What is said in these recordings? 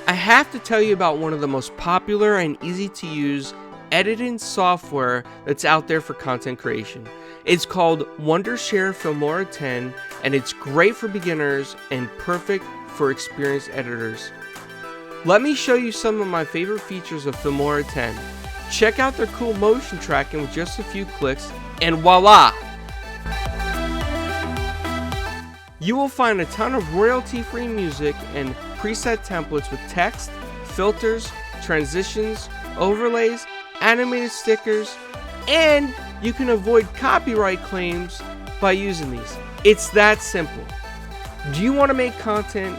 I have to tell you about one of the most popular and easy to use editing software that's out there for content creation. It's called Wondershare Filmora 10, and it's great for beginners and perfect for experienced editors. Let me show you some of my favorite features of Filmora 10. Check out their cool motion tracking with just a few clicks, and voila! You will find a ton of royalty-free music and preset templates with text, filters, transitions, overlays, animated stickers, and you can avoid copyright claims by using these. It's that simple. Do you want to make content?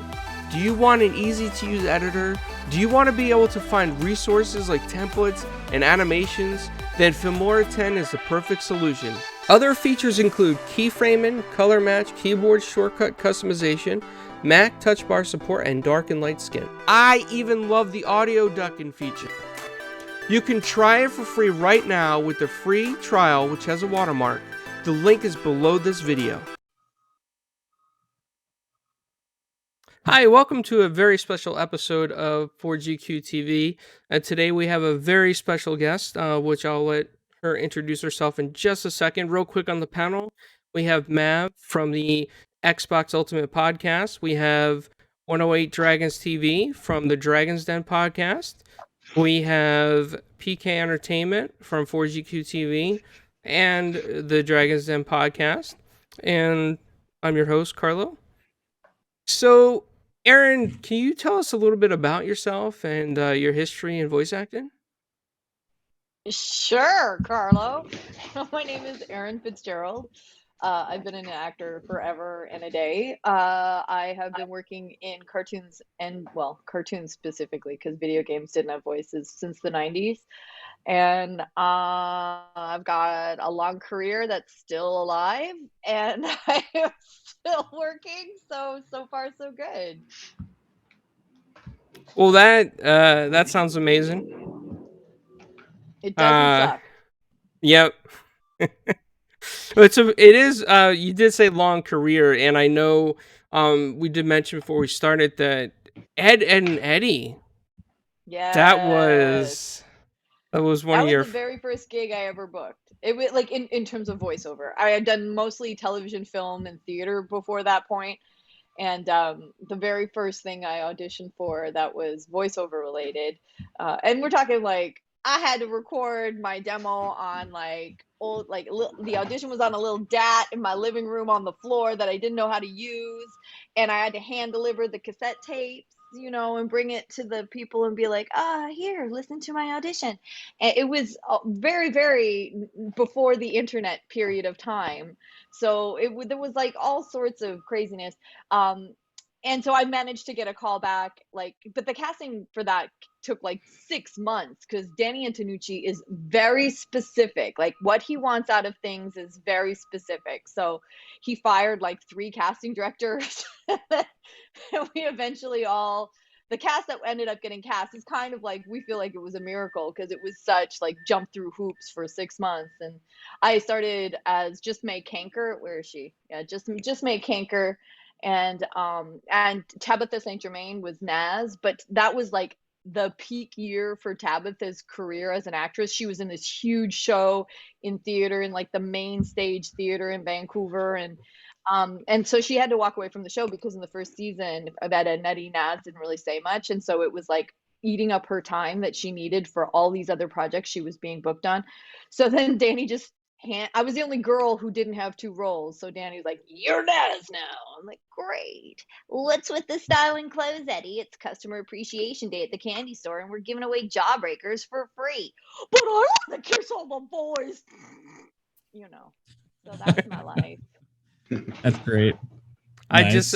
Do you want an easy-to-use editor? Do you want to be able to find resources like templates and animations? Then Filmora 10 is the perfect solution. Other features include keyframing, color match, keyboard shortcut customization, Mac touch bar support, and dark and light skin. I even love the audio ducking feature. You can try it for free right now with the free trial, which has a watermark. The link is below this video. Hi, welcome to a very special episode of 4GQ TV. And today we have a very special guest, which I'll let her introduce herself in just a second. Real quick on the panel, we have Mav from the Xbox Ultimate Podcast. We have 108 Dragons TV from the Dragon's Den Podcast. We have PK Entertainment from 4GQ TV and the Dragon's Den Podcast. And I'm your host, Carlo. So, Erin, can you tell us a little bit about yourself and your history in voice acting? Sure, Carlo. My name is Erin Fitzgerald. I've been an actor forever and a day. I have been working in cartoons cartoons specifically, because video games didn't have voices since the 90s. And I've got a long career that's still alive, and I am still working. So far, so good. Well, that sounds amazing. It doesn't suck. Yep. It is. You did say long career, and I know we did mention before we started that Ed and Eddie. Yeah. That was one of your. That was the very first gig I ever booked. It was like in terms of voiceover. I had done mostly television, film, and theater before that point. And the very first thing I auditioned for that was voiceover related. And we're talking like I had to record my demo on like old, the audition was on a little DAT in my living room on the floor that I didn't know how to use. And I had to hand deliver the cassette tapes, and bring it to the people and be like, here, listen to my audition. And it was very, very before the internet period of time. So there was like all sorts of craziness. And so I managed to get a call back, but the casting for that took like 6 months because Danny Antonucci is very specific. Like what he wants out of things is very specific. So he fired like 3 casting directors. And we eventually the cast that ended up getting cast is kind of like, we feel like it was a miracle because it was such like jump through hoops for 6 months. And I started as Just May Canker. Where is she? Yeah, Just May Canker. And Tabitha St. Germain was Naz, but that was like the peak year for Tabitha's career as an actress. She was in this huge show in theater, in like the main stage theater in Vancouver, and so she had to walk away from the show because in the first season that Eddie Naz didn't really say much, and so it was like eating up her time that she needed for all these other projects she was being booked on. So then Danny just I was the only girl who didn't have 2 roles. So Danny's like, you're Naz now. I'm like, great. What's with the style and clothes, Eddie? It's Customer Appreciation Day at the candy store, and we're giving away Jawbreakers for free. But I want to kiss all the boys. So that's my life. That's great. Nice.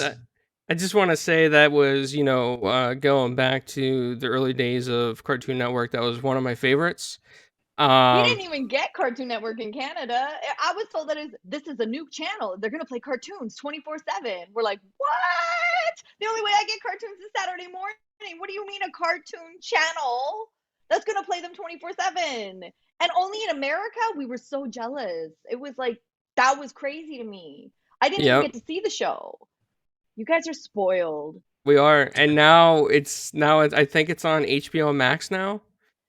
I just want to say that was, going back to the early days of Cartoon Network, that was one of my favorites. We didn't even get Cartoon Network in Canada. I was told that this is a new channel. They're going to play cartoons 24/7. We're like, what? The only way I get cartoons is Saturday morning. What do you mean a cartoon channel that's going to play them 24/7? And only in America? We were so jealous. It was like, that was crazy to me. I didn't even get to see the show. You guys are spoiled. We are, and I think it's on HBO Max now.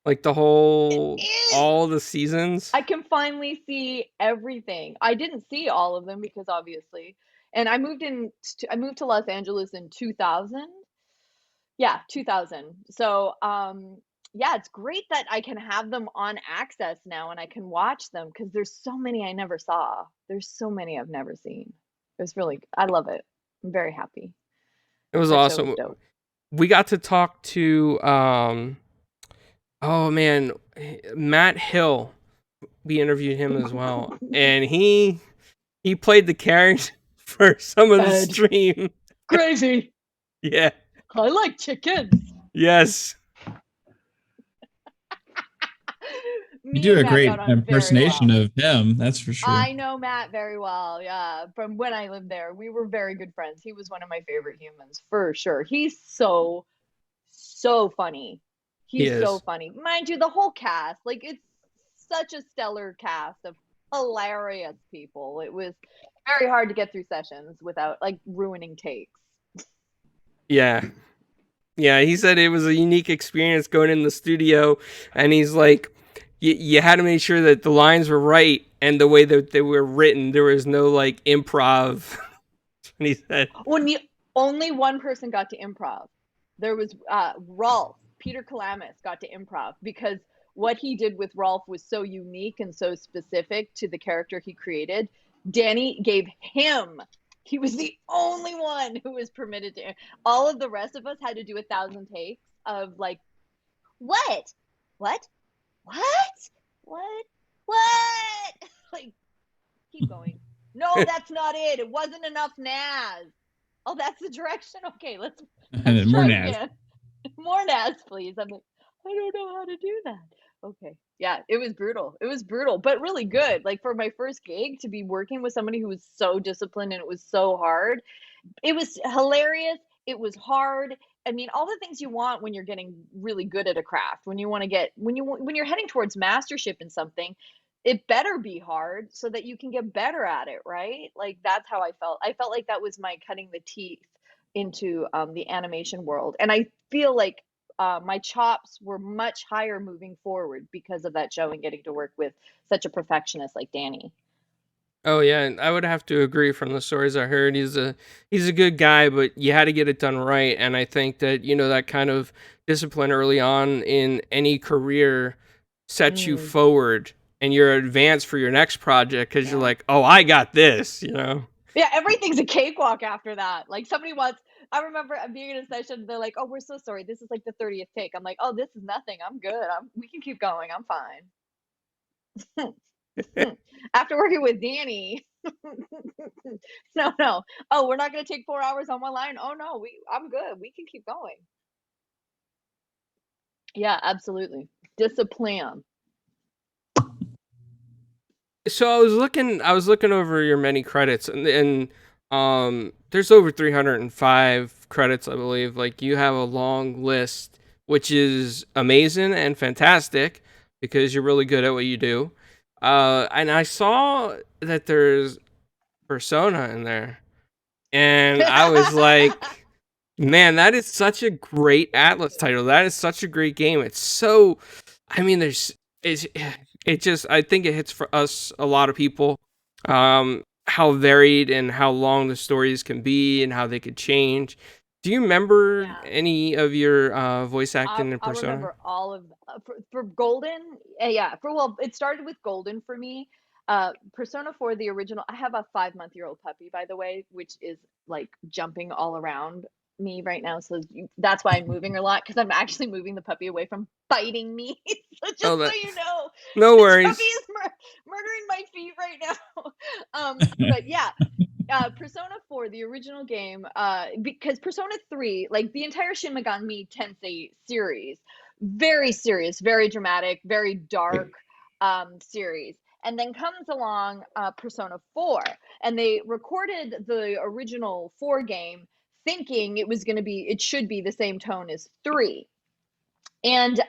Like the It whole, is. all the seasons. I can finally see everything. I didn't see all of them because obviously, and I moved to Los Angeles in 2000. Yeah, 2000. So, yeah, it's great that I can have them on access now and I can watch them because there's so many I never saw. There's so many I've never seen. It's really, I love it. I'm very happy. It was That show was awesome. dope. We got to talk to oh man, Matt Hill. We interviewed him as well, and he played the character for some of the Ed. stream. Crazy. Yeah. I like chickens. Yes. You do a great got on very impersonation well. of him, that's for sure. I know Matt very well. Yeah, from when I lived there, we were very good friends. He was one of my favorite humans for sure. He's so funny. He He's so is. funny. Mind you, the whole cast, like it's such a stellar cast of hilarious people. It was very hard to get through sessions without like ruining takes. Yeah. Yeah, he said it was a unique experience going in the studio, and he's like, you had to make sure that the lines were right and the way that they were written. There was no like improv. And he said, When only one person got to improv, there was Rolf. Peter Kalamis got to improv because what he did with Rolf was so unique and so specific to the character he created. Danny gave him. He was the only one who was permitted to. All of the rest of us had to do 1,000 takes of like, what, what, what. Like, keep going. No, that's not it. It wasn't enough Naz. Oh, that's the direction. Okay, let's And more try Naz. again. More Naz, please. I'm like, I don't know how to do that. Okay. Yeah, it was brutal. It was brutal, but really good. Like for my first gig to be working with somebody who was so disciplined and it was so hard. It was hilarious. It was hard. I mean, all the things you want when you're getting really good at a craft. When you want to get when you're heading towards mastership in something, it better be hard so that you can get better at it, right? Like that's how I felt. I felt like that was my cutting the teeth into the animation world, and I feel like my chops were much higher moving forward because of that show and getting to work with such a perfectionist like Danny. oh yeah, and I would have to agree from the stories I heard. He's a good guy, but you had to get it done right. And I think that, that kind of discipline early on in any career sets you forward and you're advanced for your next project because you're like, oh, I got this, Yeah, everything's a cakewalk after that. Like somebody once, I remember being in a session, they're like, "Oh, we're so sorry. This is like the 30th take." I'm like, "Oh, this is nothing. I'm good. We can keep going. I'm fine." After working with Danny, no. Oh, we're not gonna take 4 hours on one line. Oh no, I'm good. We can keep going. Yeah, absolutely. Discipline. So I was looking over your many credits, and there's over 305 credits, I believe. Like you have a long list, which is amazing and fantastic because you're really good at what you do. And I saw that there's Persona in there, and I was like, man, that is such a great Atlas title. That is such a great game. It's so, I mean, it's, it just, I think it hits for us, a lot of people, how varied and how long the stories can be and how they could change. Do you remember any of your voice acting in I Persona? remember all of for Golden. Yeah, it started with Golden for me. Persona 4, the original. I have a 5-month-old puppy, by the way, which is like jumping all around me right now. So that's why I'm moving a lot because I'm actually moving the puppy away from biting me. So just so you know, no this worries. puppy is murdering my feet right now. But yeah. Persona 4, the original game, because Persona 3, like the entire Shin Megami Tensei series, very serious, very dramatic, very dark series. And then comes along Persona 4, and they recorded the original 4 game thinking it should be the same tone as 3. And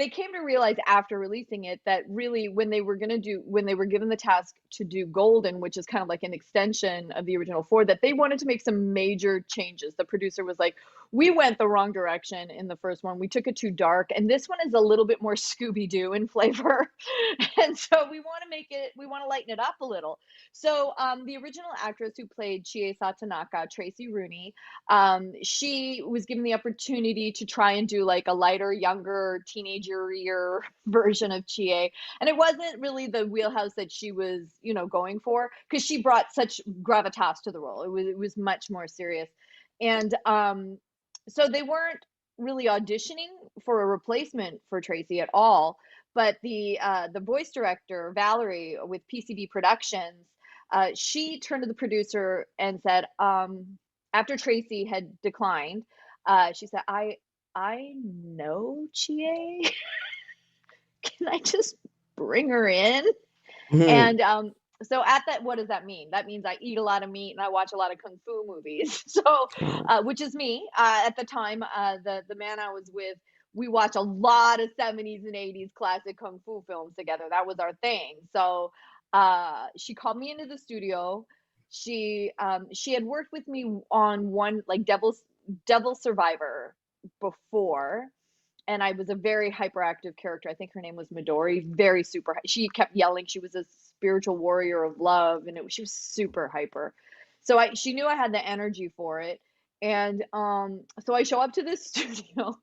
they came to realize after releasing it that really when they were given the task to do Golden, which is kind of like an extension of the original 4, that they wanted to make some major changes. The producer was like, we went the wrong direction in the first one. We took it too dark, and this one is a little bit more Scooby-Doo in flavor. And so we want to lighten it up a little. So the original actress who played Chie Satonaka, Tracy Rooney, she was given the opportunity to try and do like a lighter, younger, teenager-ier version of Chie. And it wasn't really the wheelhouse that she was, going for, because she brought such gravitas to the role. It was much more serious. And so they weren't really auditioning for a replacement for Tracy at all. But the voice director, Valerie, with PCB Productions, she turned to the producer and said, after Tracy had declined, she said, I know Chie. Can I just bring her in? And so at that, what does that mean? That means I eat a lot of meat and I watch a lot of kung fu movies. So, which is me. At the time, the man I was with, we watch a lot of 70s and 80s classic kung fu films together. That was our thing. So she called me into the studio. She had worked with me on one like Devil Survivor before. And I was a very hyperactive character. I think her name was Midori. Very super. She kept yelling. She was a spiritual warrior of love, and she was super hyper. So she knew I had the energy for it. And so I show up to this studio,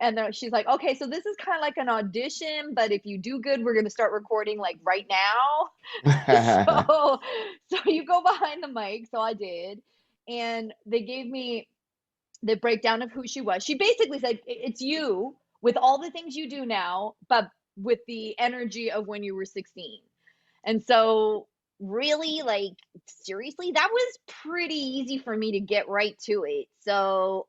and she's like, "Okay, so this is kind of like an audition, but if you do good, we're gonna start recording like right now." So you go behind the mic. So I did, and they gave me the breakdown of who she was. She basically said, it's you with all the things you do now, but with the energy of when you were 16. And so really, like, seriously, that was pretty easy for me to get right to it. So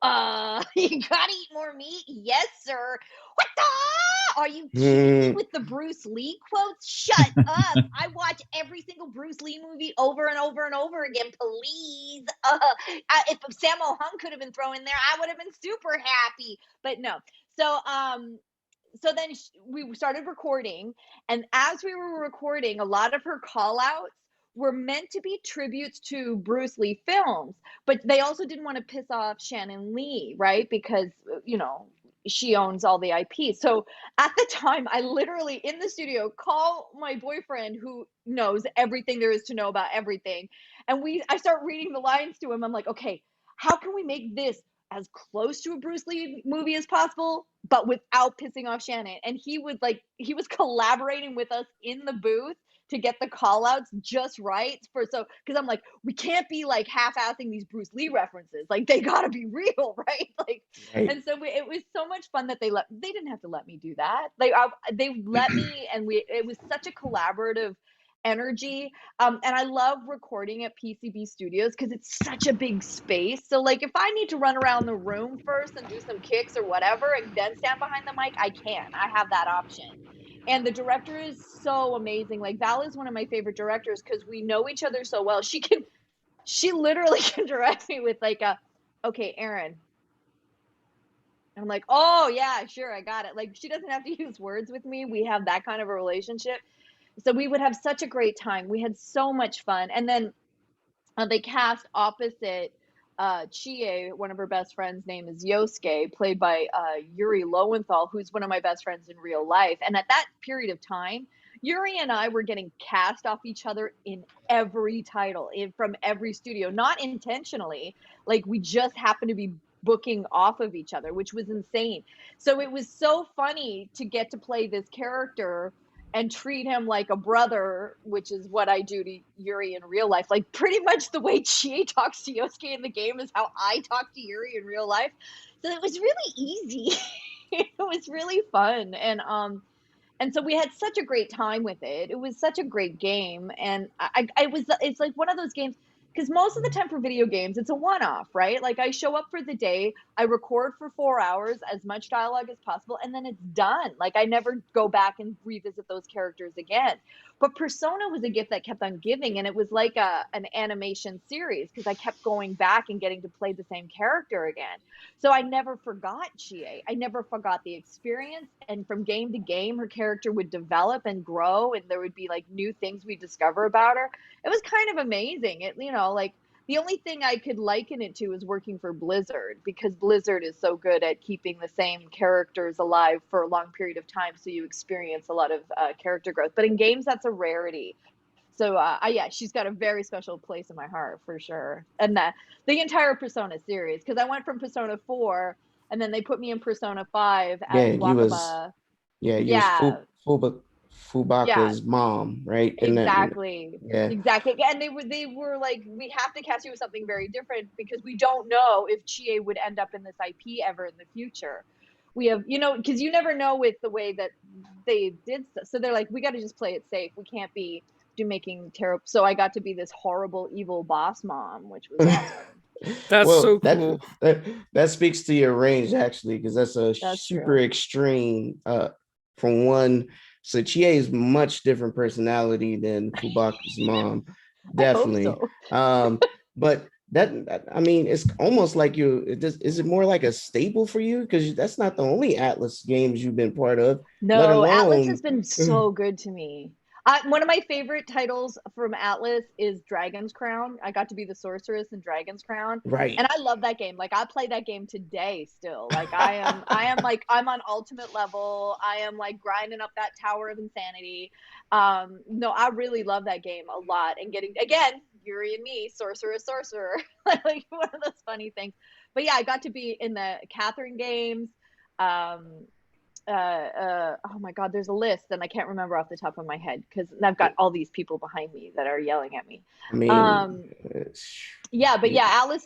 you gotta eat more meat? Yes, sir. What the? Are you kidding me with the Bruce Lee quotes? Shut up. I watch every single Bruce Lee movie over and over and over again. Please. If Sammo Hung could have been thrown in there, I would have been super happy. But no. So then we started recording. And as we were recording, a lot of her call outs were meant to be tributes to Bruce Lee films. But they also didn't want to piss off Shannon Lee, right? Because, she owns all the IP. So at the time, I literally in the studio call my boyfriend who knows everything there is to know about everything. And I start reading the lines to him. I'm like, okay, how can we make this as close to a Bruce Lee movie as possible, but without pissing off Shannon? And he was collaborating with us in the booth to get the call outs just right because I'm like, we can't be like half-assing these Bruce Lee references. Like they gotta be real, right? Like, right. And so it was so much fun that they didn't have to let me do that. They let me, and it was such a collaborative energy. And I love recording at PCB Studios because it's such a big space. So like if I need to run around the room first and do some kicks or whatever and then stand behind the mic, I can. I have that option. And the director is so amazing. Like Val is one of my favorite directors because we know each other so well. She literally can direct me with like okay, Erin. I'm like, oh yeah, sure, I got it. Like she doesn't have to use words with me. We have that kind of a relationship. So we would have such a great time. We had so much fun. And then they cast opposite Chie, one of her best friends' name is Yosuke, played by Yuri Lowenthal, who's one of my best friends in real life. And at that period of time, Yuri and I were getting cast off each other in every title, from every studio, not intentionally. Like we just happened to be booking off of each other, which was insane. So it was so funny to get to play this character and treat him like a brother, which is what I do to Yuri in real life. Like pretty much the way Chie talks to Yosuke in the game is how I talk to Yuri in real life. So it was really easy. It was really fun. And so we had such a great time with it. It was such a great game. And it's like one of those games, because most of the time for video games, it's a one-off, right? Like I show up for the day, I record for 4 hours, as much dialogue as possible, and then it's done. Like I never go back and revisit those characters again. But Persona was a gift that kept on giving, and it was like an animation series because I kept going back and getting to play the same character again. So I never forgot Chie. I never forgot the experience. And from game to game, her character would develop and grow, and there would be like new things we discover about her. It was kind of amazing. It, like the only thing I could liken it to is working for Blizzard, because Blizzard is so good at keeping the same characters alive for a long period of time. So you experience a lot of character growth. But in games, that's a rarity. So yeah, she's got a very special place in my heart for sure. And the entire Persona series, because I went from Persona 4 and then they put me in Persona 5 as Wakaba. You was Fubaka's mom, right? Exactly. Exactly. And they were like, we have to cast you with something very different because we don't know if Chie would end up in this IP ever in the future. We have, because you never know with the way that they did stuff. So they're like, we got to just play it safe. We can't be making terrible. So I got to be this horrible, evil boss mom, which was awesome. That's so cool. That speaks to your range, actually, because that's super extreme. From one, so Chie is much different personality than Fubaka's mom, definitely. So. But that, I mean, it's almost like is it more like a staple for you? Because that's not the only Atlas games you've been part of. No, Atlas has been so good to me. One of my favorite titles from Atlas is Dragon's Crown. I got to be the sorceress in Dragon's Crown. Right. And I love that game. Like I play that game today still. Like I'm on ultimate level. I am like grinding up that tower of insanity. No, I really love that game a lot. And getting, again, Yuri and me, sorcerer. Like one of those funny things. But yeah, I got to be in the Catherine games. Oh my god, there's a list and I can't remember off the top of my head because I've got all these people behind me that are yelling at me. I mean, Atlas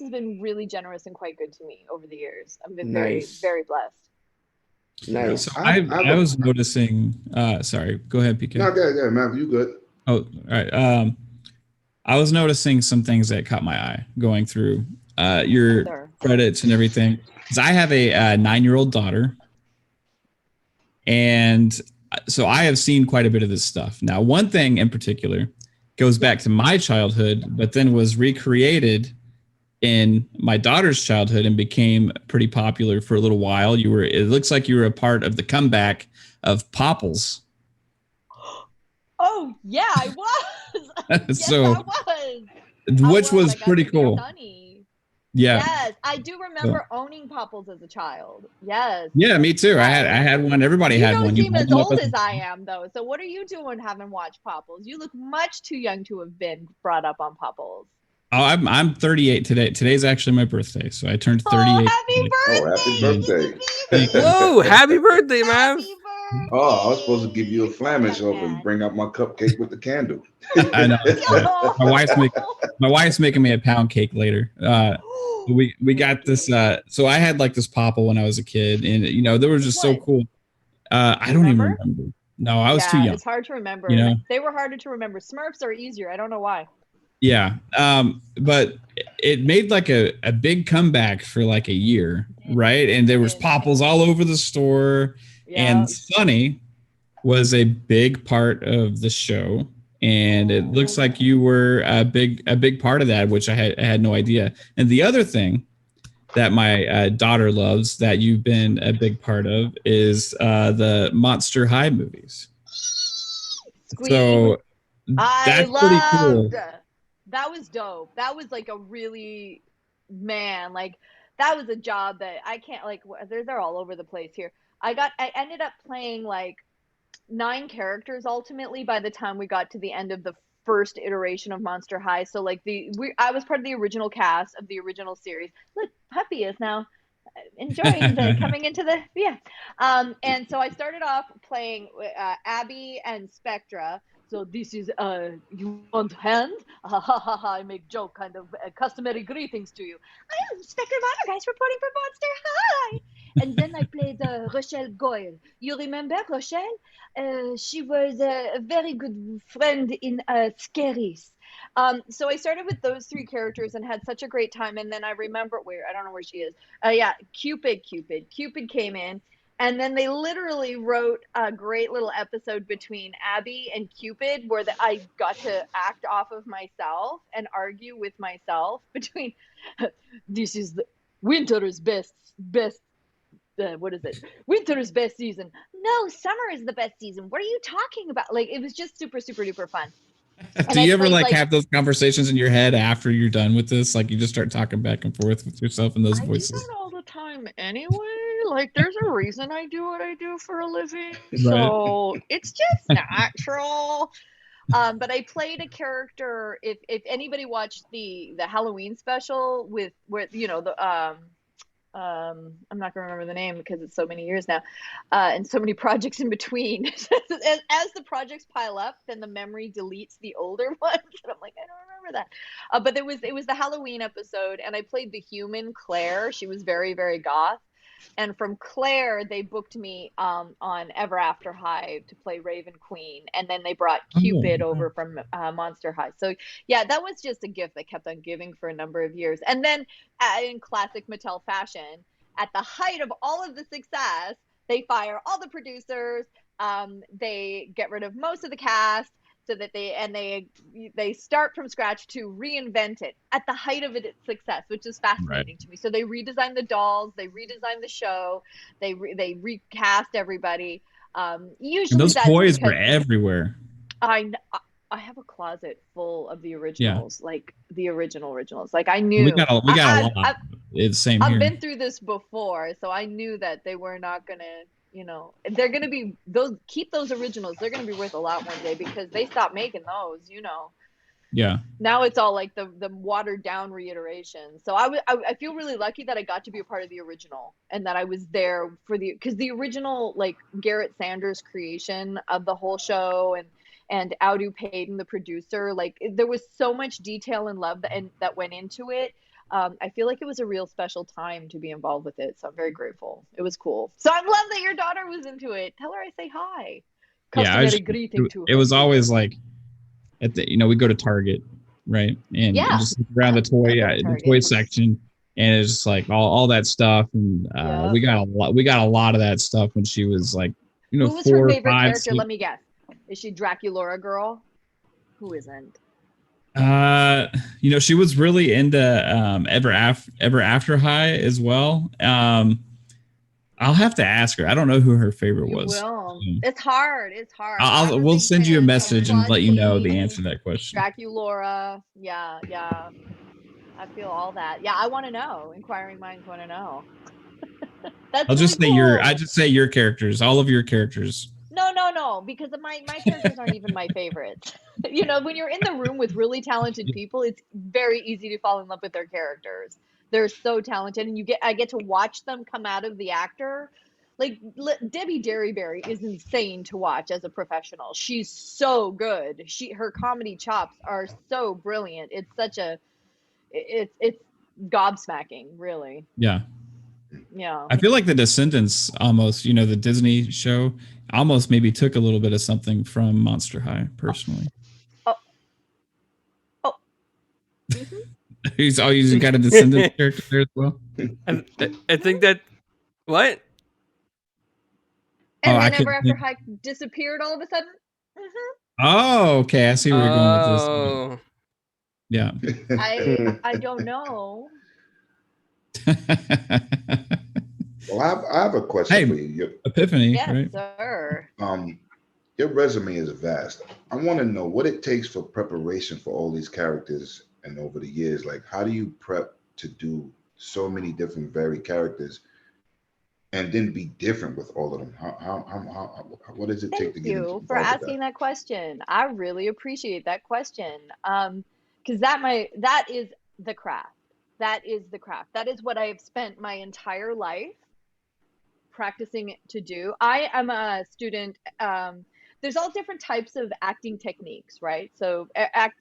has been really generous and quite good to me over the years. I've been very, very blessed. Nice. So I was noticing. Sorry, go ahead, PK. No, go ahead, man. You good? Oh, all right. I was noticing some things that caught my eye going through your credits and everything. Because I have a 9-year-old daughter. And so I have seen quite a bit of this stuff. Now, one thing in particular goes back to my childhood, but then was recreated in my daughter's childhood and became pretty popular for a little while. It looks like you were a part of the comeback of Popples. Oh, yeah, I was. Yes, so, I was. Which was pretty cool. Funny. Yeah. Yes, I do remember owning Popples as a child. Yes. Yeah, me too. I had one. Everybody had one. You don't seem as old as I am, though. So what are you doing having watched Popples? You look much too young to have been brought up on Popples. Oh, I'm 38 today. Today's actually my birthday, so I turned 38. Oh, happy birthday! Happy birthday! Whoa, happy birthday, man! Oh, I was supposed to give you a Flemish off and bring out my cupcake with the candle. I know. My wife's making me a pound cake later. We got this. So I had like this Popple when I was a kid, and they were just so cool. I don't even remember. No, I was too young. It's hard to remember. They were harder to remember. Smurfs are easier. I don't know why. Yeah. But it made like a big comeback for like a year, right? And there was Popples all over the store. Yeah. And Sunny was a big part of the show. And it looks like you were a big part of that, which I had no idea. And the other thing that my daughter loves that you've been a big part of is the Monster High movies. Squeak. So that's pretty cool. That was dope. That was like a really, that was a job that I can't, they're all over the place here. I ended up playing 9 characters ultimately by the time we got to the end of the first iteration of Monster High. So I was part of the original cast of the original series. Look, Puppy is now enjoying coming into the and so I started off playing Abby and Spectra. So this is you want hand? I make joke kind of customary greetings to you. I am Spectra Vandergeist reporting for Monster High. And then I played Rochelle Goyle. You remember Rochelle? She was a very good friend in Scaries. So I started with those 3 characters and had such a great time. And then I remember I don't know where she is. Yeah, Cupid came in, and then they literally wrote a great little episode between Abby and Cupid where I got to act off of myself and argue with myself between this is the winter's best what is it? Winter's best season. No, summer is the best season. What are you talking about? Like, it was just super, super duper fun. Do you ever like have those conversations in your head after you're done with this? Like you just start talking back and forth with yourself in those voices? I do that all the time anyway. Like there's a reason I do what I do for a living. Right. So it's just natural. But I played a character. If anybody watched the Halloween special where you know the I'm not gonna remember the name because it's so many years now, and so many projects in between. as the projects pile up, then the memory deletes the older ones, and I'm like, I don't remember that. But it was the Halloween episode, and I played the human Claire. She was very, very goth. And from Claire, they booked me on Ever After High to play Raven Queen, and then they brought Cupid over from Monster High. So yeah, that was just a gift that kept on giving for a number of years. And then in classic Mattel fashion, at the height of all of the success, they fire all the producers, they get rid of most of the cast, so that they start from scratch to reinvent it at the height of its success, which is fascinating to me. So they redesigned the dolls, they redesigned the show, they recast everybody. Usually and those toys were everywhere. I have a closet full of the originals, like the originals. Like I knew we got a lot. It's same I've here. been through this before, so I knew that they were not gonna. You know, they're going to be keep those originals. They're going to be worth a lot one day because they stopped making those, you know. Yeah. Now it's all like the watered down reiteration. So I feel really lucky that I got to be a part of the original and that I was there because the original, like Garrett Sanders' creation of the whole show and Audu Payton, the producer, like there was so much detail and love that went into it. I feel like it was a real special time to be involved with it. So I'm very grateful. It was cool. So I love that your daughter was into it. Tell her I say hi. Customary greeting to her. It was always like at the, we go to Target, right? And just around the toy section, and it's just like all that stuff. And we got a lot of that stuff when she was like, Who was 4 her or favorite 5. character? Let me guess. Is she Draculaura girl? Who isn't? She was really into Ever After High as well. I'll have to ask her. I don't know who her favorite was. Will. It's hard. We'll send you a message and let you know the answer to that question. Draculaura. Yeah. I feel all that. Yeah, I want to know. Inquiring minds want to know. I'll just say your characters, all of your characters. No, because my characters aren't even my favorites. When you're in the room with really talented people, it's very easy to fall in love with their characters. They're so talented, and I get to watch them come out of the actor. Like Debbie Derryberry is insane to watch as a professional. She's so good. Her comedy chops are so brilliant. It's gobsmacking, really. Yeah. Yeah. I feel like The Descendants almost, the Disney show, almost maybe took a little bit of something from Monster High, personally. Oh. Mm-hmm. He's always got a Descendants character there as well. I think that what? And then Ever After High disappeared all of a sudden. Mm-hmm. Oh, okay. I see where you're going with this. Yeah. I don't know. Well, I have a question for you. Epiphany, yes, right? Sir. Your resume is vast. I want to know what it takes for preparation for all these characters and over the years. Like, how do you prep to do so many different varied characters and then be different with all of them? What does it take to get into? Thank you for asking that question. I really appreciate that question. Because that is the craft. That is the craft. That is what I have spent my entire life practicing to do. I am a student. There's all different types of acting techniques, right? So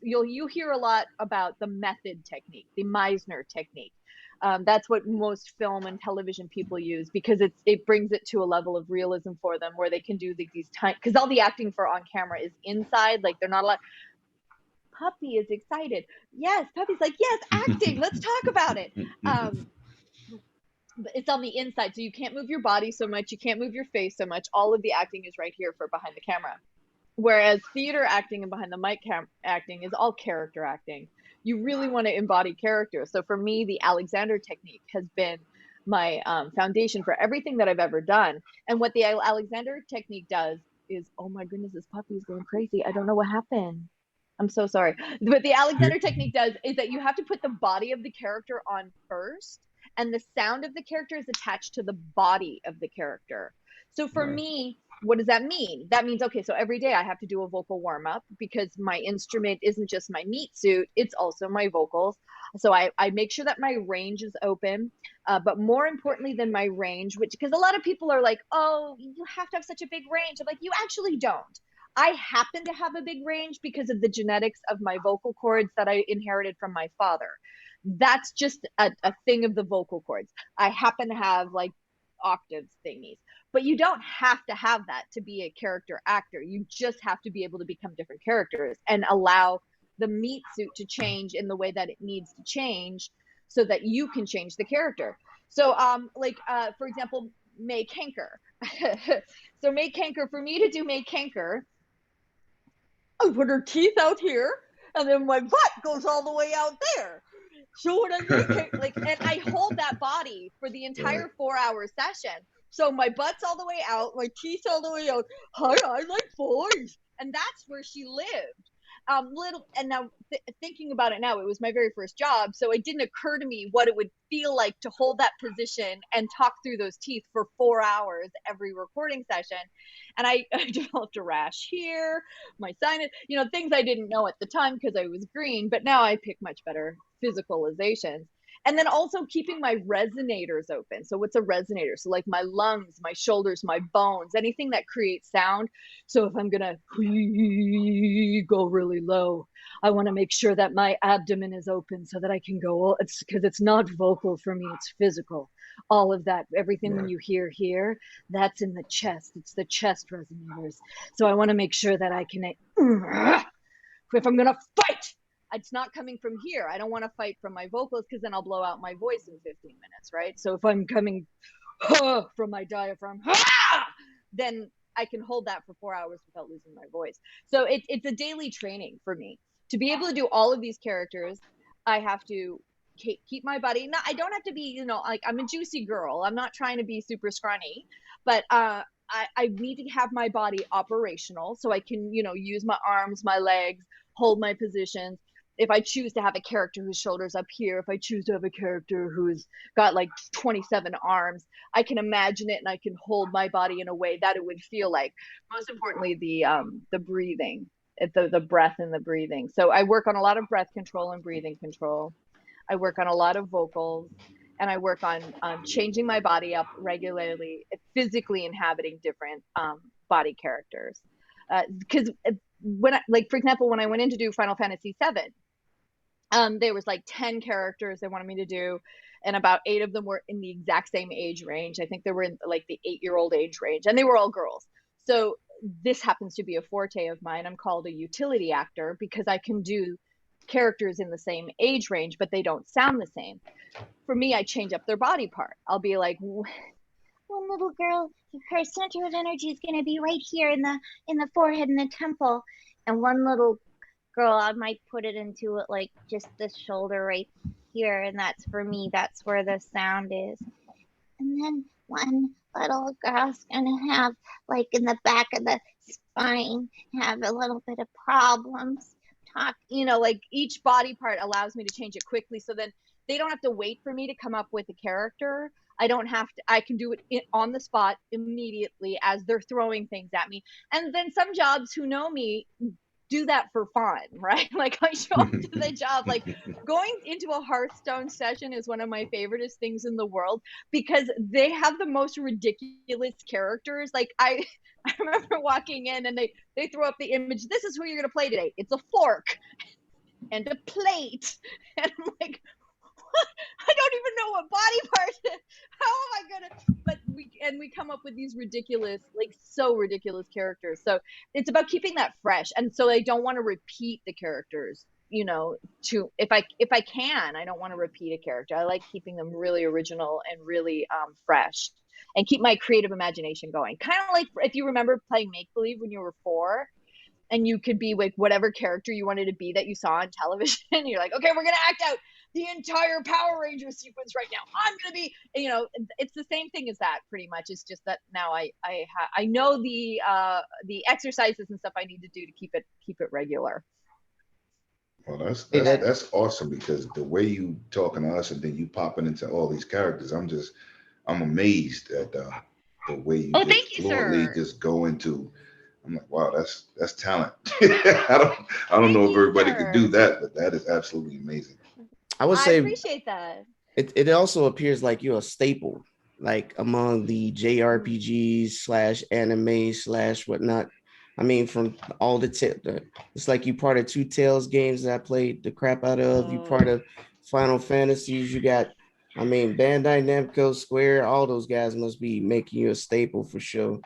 you hear a lot about the method technique, the Meisner technique. That's what most film and television people use because it brings it to a level of realism for them where they can do these because all the acting for on camera is inside, like they're not allowed. Puppy is excited. Yes, Puppy's like, yes, acting. Let's talk about it. It's on the inside, so you can't move your body so much. You can't move your face so much. All of the acting is right here for behind the camera. Whereas theater acting and behind the mic acting is all character acting. You really want to embody character. So for me, the Alexander technique has been my foundation for everything that I've ever done. And what the Alexander technique does is, oh my goodness, this puppy is going crazy. I don't know what happened. I'm so sorry. What the Alexander technique does is that you have to put the body of the character on first, and the sound of the character is attached to the body of the character. So for me, what does that mean? That means, okay, so every day I have to do a vocal warm up because my instrument isn't just my meat suit, it's also my vocals. So I make sure that my range is open, but more importantly than my range, which, because a lot of people are like, oh, you have to have such a big range. I'm like, you actually don't. I happen to have a big range because of the genetics of my vocal cords that I inherited from my father. That's just a thing of the vocal cords. I happen to have like octaves thingies, but you don't have to have that to be a character actor. You just have to be able to become different characters and allow the meat suit to change in the way that it needs to change so that you can change the character. So for example, May Kanker. So May Kanker, for me to do May Kanker, I put her teeth out here, and then my butt goes all the way out there. So what I make, and I hold that body for the entire 4-hour session. So my butt's all the way out, my teeth all the way out. Hi, I like boys, and that's where she lived. And now thinking about it now, it was my very first job, so it didn't occur to me what it would feel like to hold that position and talk through those teeth for 4 hours every recording session. And I developed a rash here, my sinus, things I didn't know at the time because I was green, but now I pick much better physicalizations. And then also keeping my resonators open. So what's a resonator? So like my lungs, my shoulders, my bones, anything that creates sound. So if I'm gonna go really low, I want to make sure that my abdomen is open so that I can go. It's because it's not vocal for me, it's physical. All of that, everything when you hear here, that's in the chest. It's the chest resonators. So I want to make sure that I can, if I'm gonna fight, it's not coming from here. I don't want to fight from my vocals because then I'll blow out my voice in 15 minutes, right? So if I'm coming from my diaphragm, then I can hold that for 4 hours without losing my voice. So it's a daily training for me. To be able to do all of these characters, I have to keep my body. I don't have to be, like I'm a juicy girl. I'm not trying to be super scrawny, but I need to have my body operational so I can, use my arms, my legs, hold my positions. If I choose to have a character whose shoulders up here, if I choose to have a character who's got like 27 arms, I can imagine it and I can hold my body in a way that it would feel like. Most importantly, the breathing, the breath and the breathing. So I work on a lot of breath control and breathing control. I work on a lot of vocals, and I work on changing my body up regularly, physically inhabiting different body characters. Because for example, when I went in to do Final Fantasy VII, there was like 10 characters they wanted me to do, and about 8 of them were in the exact same age range. I think they were in like the 8-year-old age range, and they were all girls. So this happens to be a forte of mine. I'm called a utility actor because I can do characters in the same age range, but they don't sound the same. For me, I change up their body part. I'll be like, one little girl, her center of energy is going to be right here in the forehead and the temple, and one little girl, I might put it into it like just the shoulder right here, and that's for me, that's where the sound is. And then one little girl's gonna have like in the back of the spine have a little bit of problems like each body part allows me to change it quickly, so then they don't have to wait for me to come up with a character. I can do it on the spot immediately as they're throwing things at me. And then some jobs who know me do that for fun, right? Like I show up to the job, like going into a Hearthstone session is one of my favoriteest things in the world because they have the most ridiculous characters. Like I remember walking in and they throw up the image. This is who you're going to play today. It's a fork and a plate. And I'm like, I don't even know what body part. How am I gonna? But we come up with these ridiculous, like so ridiculous characters. So it's about keeping that fresh, and so I don't want to repeat the characters. You know, to if I can, I don't want to repeat a character. I like keeping them really original and really fresh, and keep my creative imagination going. Kind of like if you remember playing make believe when you were 4. And you could be like whatever character you wanted to be that you saw on television. You're like, okay, we're gonna act out the entire Power Ranger sequence right now. I'm gonna be, you know, it's the same thing as that pretty much. It's just that now I know the exercises and stuff I need to do to keep it regular. Well, that's awesome, because the way you talking to us and then you popping into all these characters, I'm amazed at the way you thank you, fluently sir. just go into. I'm like, wow, that's talent. I don't know if everybody could do that, but that is absolutely amazing. I would say appreciate that. It also appears like you're a staple, like among the JRPGs / anime / whatnot. I mean, from all it's like you part of 2 Tales games that I played the crap out of. You part of Final Fantasies. You got, I mean, Bandai Namco, Square. All those guys must be making you a staple for sure.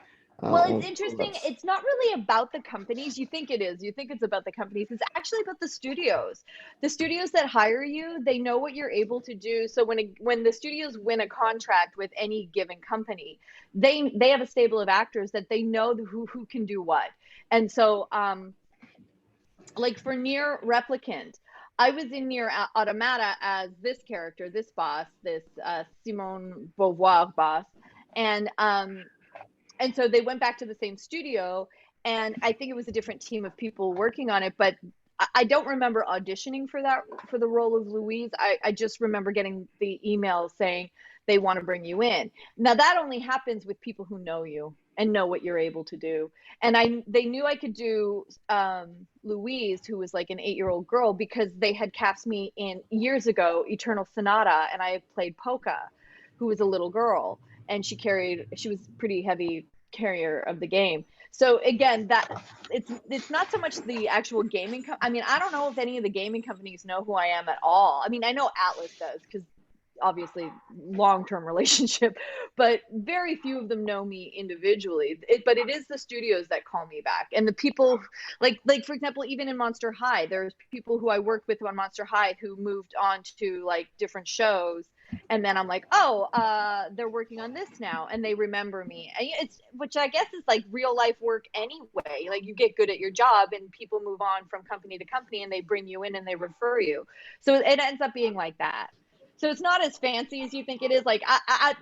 Well, it's interesting. It's not really about the companies. You think it is. You think it's about the companies. It's actually about the studios. The studios that hire you, they know what you're able to do. So when the studios win a contract with any given company, they have a stable of actors that they know who can do what. And so, like for Nier Replicant, I was in Nier Automata as this character, this boss, this Simone Beauvoir boss, and so they went back to the same studio, and I think it was a different team of people working on it, but I don't remember auditioning for the role of Louise. I just remember getting the email saying they want to bring you in. Now that only happens with people who know you and know what you're able to do. And they knew I could do Louise, who was like an 8-year-old girl, because they had cast me in years ago Eternal Sonata, and I played Polka, who was a little girl. And she was pretty heavy carrier of the game. So again, that it's not so much the actual gaming. I mean, I don't know if any of the gaming companies know who I am at all. I mean, I know Atlas does, because obviously long-term relationship, but very few of them know me individually. But it is the studios that call me back, and the people like for example, even in Monster High, there's people who I worked with on Monster High who moved on to like different shows. And then I'm like, oh, they're working on this now, and they remember me. Which I guess is like real life work anyway. Like you get good at your job, and people move on from company to company, and they bring you in and they refer you. So it ends up being like that. So it's not as fancy as you think it is. Like,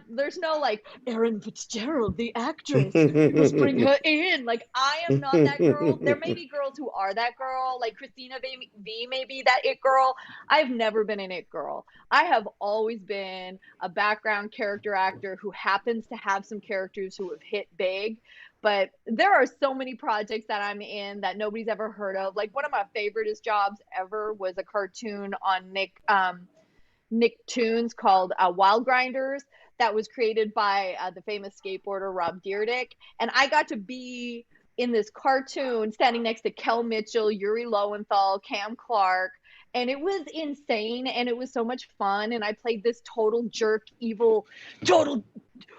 there's no like Erin Fitzgerald, the actress. Let's bring her in. Like, I am not that girl. There may be girls who are that girl. Like Christina V may be that it girl. I've never been an it girl. I have always been a background character actor who happens to have some characters who have hit big. But there are so many projects that I'm in that nobody's ever heard of. Like one of my favoriteest jobs ever was a cartoon on Nicktoons called Wild Grinders, that was created by the famous skateboarder Rob Dyrdek, and I got to be in this cartoon standing next to Kel Mitchell, Yuri Lowenthal, Cam Clark, and it was insane, and it was so much fun. And I played this total jerk, evil, total,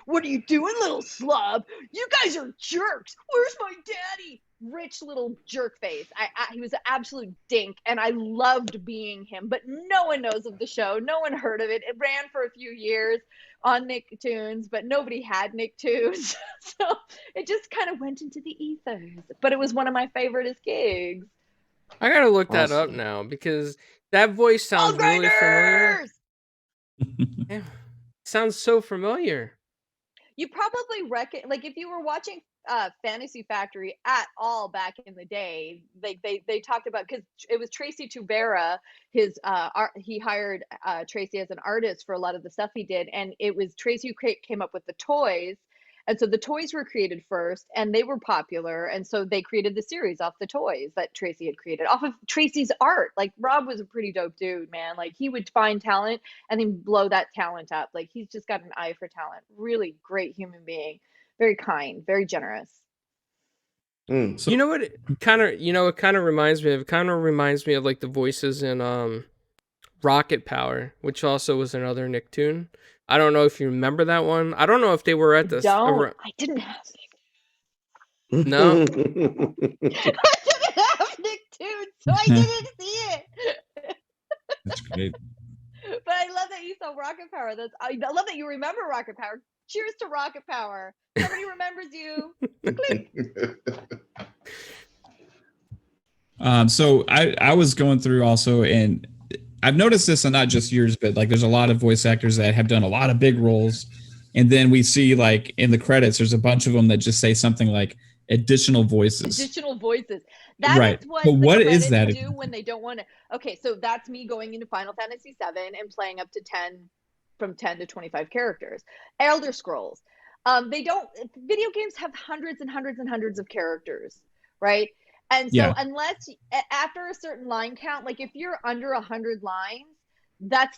what are you doing, little slob? You guys are jerks. Where's my daddy? Rich little jerk face. He was an absolute dink, and I loved being him, but no one knows of the show. No one heard of it. It ran for a few years on Nicktoons, but nobody had Nicktoons. So it just kind of went into the ethers, but it was one of my favoriteest gigs. I gotta look that up now, because that voice sounds really familiar. Yeah, sounds so familiar. You probably like if you were watching Fantasy Factory at all back in the day, like they talked about, because it was Tracy Tubera, his he hired Tracy as an artist for a lot of the stuff he did, and it was Tracy who came up with the toys. And so the toys were created first, and they were popular, and so they created the series off the toys that Tracy had created, off of Tracy's art. Like Rob was a pretty dope dude, man. Like he would find talent and then blow that talent up. Like he's just got an eye for talent. Really great human being. Very kind, very generous. So, you know what? It kind of reminds me of like the voices in Rocket Power, which also was another Nicktoon. I don't know if you remember that one. I don't know if they were at the. I didn't have No. I didn't have Nicktoons, so I didn't see it. That's great. But I love that you saw Rocket Power. I love that you remember Rocket Power. Cheers to Rocket Power. Somebody remembers you. So I was going through also, and I've noticed this, and not just yours, but like there's a lot of voice actors that have done a lot of big roles, and then we see like in the credits, there's a bunch of them that just say something like additional voices. Additional voices. That right. is what but the what credits is that do when they don't want to. Okay, so that's me going into Final Fantasy VII and playing up to 10 to 25 characters. Elder Scrolls. Video games have hundreds and hundreds and hundreds of characters, right? And so unless after a certain line count, like if you're under 100 lines, that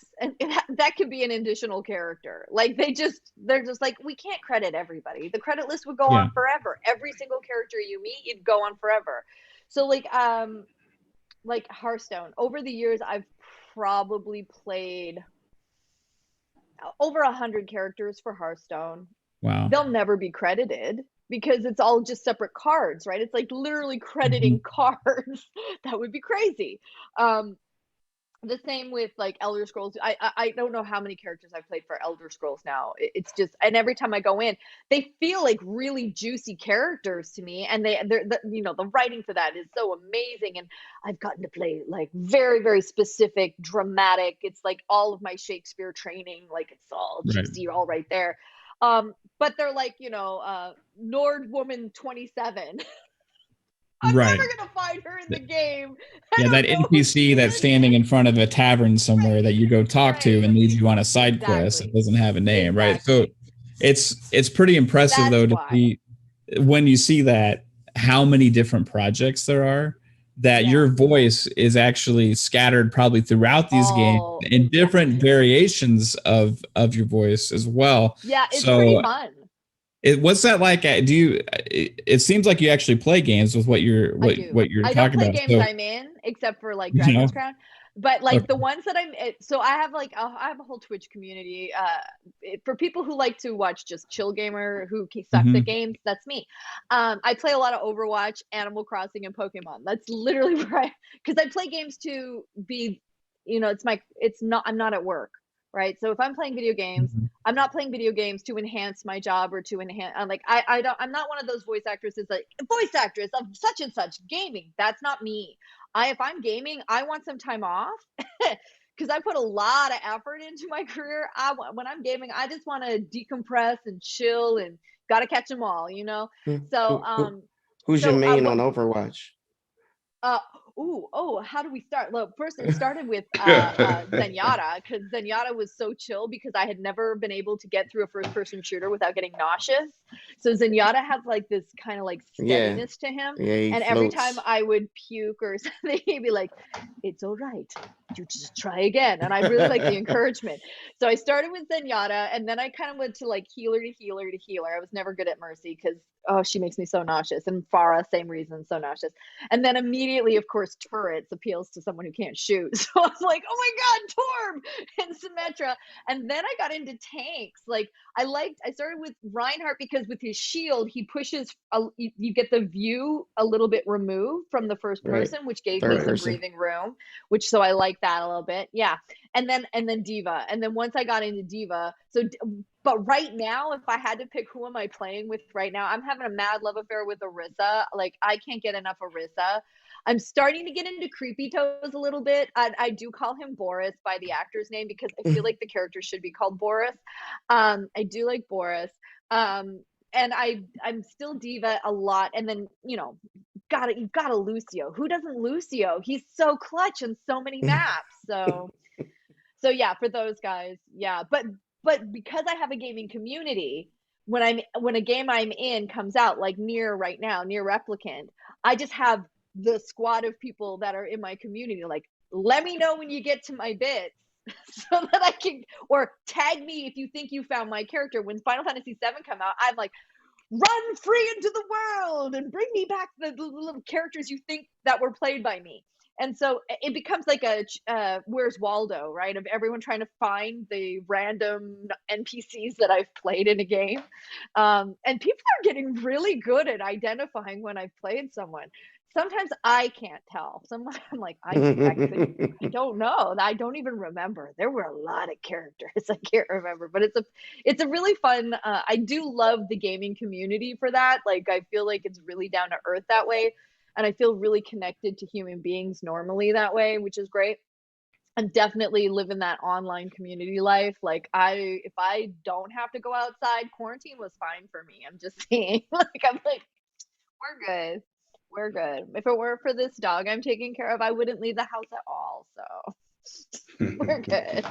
could be an additional character. Like they're just like, we can't credit everybody. The credit list would go on forever. Every single character you meet, you'd go on forever. So like Hearthstone, over the years, I've probably played over 100 characters for Hearthstone. Wow. They'll never be credited because it's all just separate cards, right? It's like literally crediting cards. That would be crazy. The same with like Elder Scrolls. I don't know how many characters I've played for Elder Scrolls now. It's just, and every time I go in, they feel like really juicy characters to me, and they're the writing for that is so amazing. And I've gotten to play like very, very specific, dramatic. It's like all of my Shakespeare training, like it's all juicy, all right there. But they're like, Nord Woman 27. I'm never gonna find her in the game. Yeah, that NPC that's standing in front of a tavern somewhere that you go talk to and leads you on a side quest. It doesn't have a name, right? So it's pretty impressive though to see when you see that how many different projects there are, that your voice is actually scattered probably throughout these games in different variations of your voice as well. Yeah, it's pretty fun. What's that like? It seems like you actually play games with what you're talking about. I don't play games I'm in, except for like Dragon's Crown. But like the ones that so I have a whole Twitch community for people who like to watch just chill gamer who sucks at games. That's me. I play a lot of Overwatch, Animal Crossing, and Pokemon. That's literally where because I play games to be, I'm not at work. Right. So if I'm playing video games, I'm not playing video games to enhance my job or to enhance. I'm not one of those voice actresses like voice actress of such and such gaming. That's not me. If I'm gaming, I want some time off because I put a lot of effort into my career. When I'm gaming, I just want to decompress and chill and got to catch them all, So, who's your main on Overwatch? How do we start? Look, first it started with Zenyatta, because Zenyatta was so chill because I had never been able to get through a first-person shooter without getting nauseous. So Zenyatta has like this kind of like steadiness to him, and every time I would puke or something, he'd be like, "It's all right, you just try again." And I really like the encouragement. So I started with Zenyatta, and then I kind of went to like healer to healer to healer. I was never good at Mercy because she makes me so nauseous, and Pharah, same reason, so nauseous. And then immediately, of course, turrets appeals to someone who can't shoot. So I was like, oh my God, Torb and Symmetra. And then I got into tanks. Like I started with Reinhardt because with his shield, he pushes, you get the view a little bit removed from the first person, which gave me some breathing room, so I like that a little bit. Yeah. And then D.Va. And then once I got into D.Va, but right now, if I had to pick who am I playing with right now, I'm having a mad love affair with Orisa. Like, I can't get enough Orisa. I'm starting to get into Creepy Toes a little bit. I do call him Boris by the actor's name because I feel like the character should be called Boris. I do like Boris. And I'm still D.Va a lot. And then, you've got a Lucio. Who doesn't Lucio? He's so clutch on so many maps. So yeah, for those guys, yeah. But because I have a gaming community, when a game I'm in comes out, like Nier right now, Nier Replicant, I just have the squad of people that are in my community, like, let me know when you get to my bits so that I can, or tag me if you think you found my character. When Final Fantasy VII come out, I'm like, run free into the world and bring me back the little characters you think that were played by me. And so it becomes like a Where's Waldo, right? Of everyone trying to find the random NPCs that I've played in a game. And people are getting really good at identifying when I've played someone. Sometimes I can't tell. Sometimes I'm like, I don't know. I don't even remember. There were a lot of characters I can't remember, but it's a really fun. I do love the gaming community for that. Like, I feel like it's really down to earth that way, and I feel really connected to human beings normally that way, which is great. I'm definitely living that online community life. Like, if I don't have to go outside, quarantine was fine for me. I'm just saying. I'm like, we're good. We're good. If it weren't for this dog I'm taking care of, I wouldn't leave the house at all. So we're good.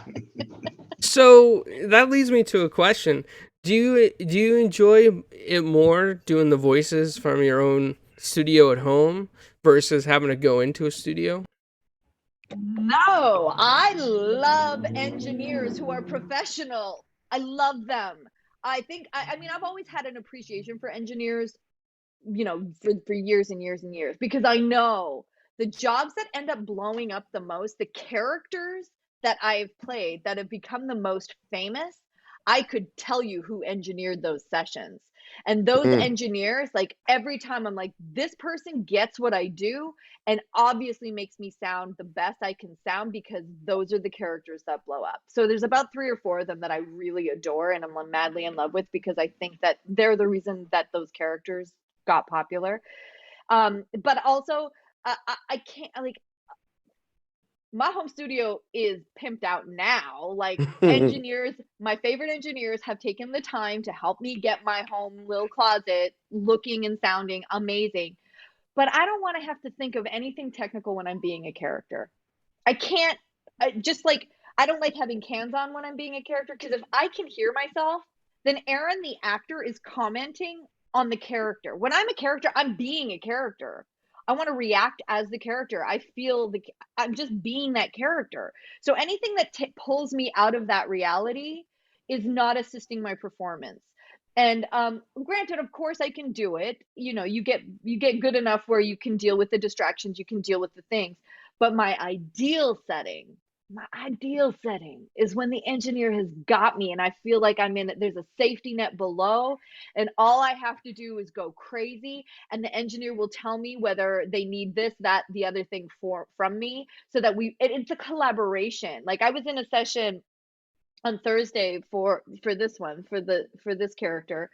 So that leads me to a question. Do you enjoy it more doing the voices from your own studio at home versus having to go into a studio? No, I love engineers who are professional. I love them. I think, I mean, I've always had an appreciation for engineers, for years and years and years, because I know the jobs that end up blowing up the most, the characters that I've played that have become the most famous, I could tell you who engineered those sessions. And those engineers, like, every time I'm like, this person gets what I do and obviously makes me sound the best I can sound, because those are the characters that blow up. So there's about 3 or 4 of them that I really adore and I'm madly in love with, because I think that they're the reason that those characters got popular. But also, I can't, like, my home studio is pimped out now. Like, engineers, my favorite engineers have taken the time to help me get my home little closet looking and sounding amazing. But I don't want to have to think of anything technical when I'm being a character. I can't, I don't like having cans on when I'm being a character, because if I can hear myself, then Erin, the actor, is commenting on the character. When I'm a character, I'm being a character. I want to react as the character. I'm just being that character. So anything that pulls me out of that reality is not assisting my performance. And granted, of course, I can do it. You get good enough where you can deal with the distractions, you can deal with the things. But my ideal setting is when the engineer has got me and I feel like there's a safety net below, and all I have to do is go crazy, and the engineer will tell me whether they need this, that, the other thing from me, so that it's a collaboration. Like, I was in a session on Thursday for this character,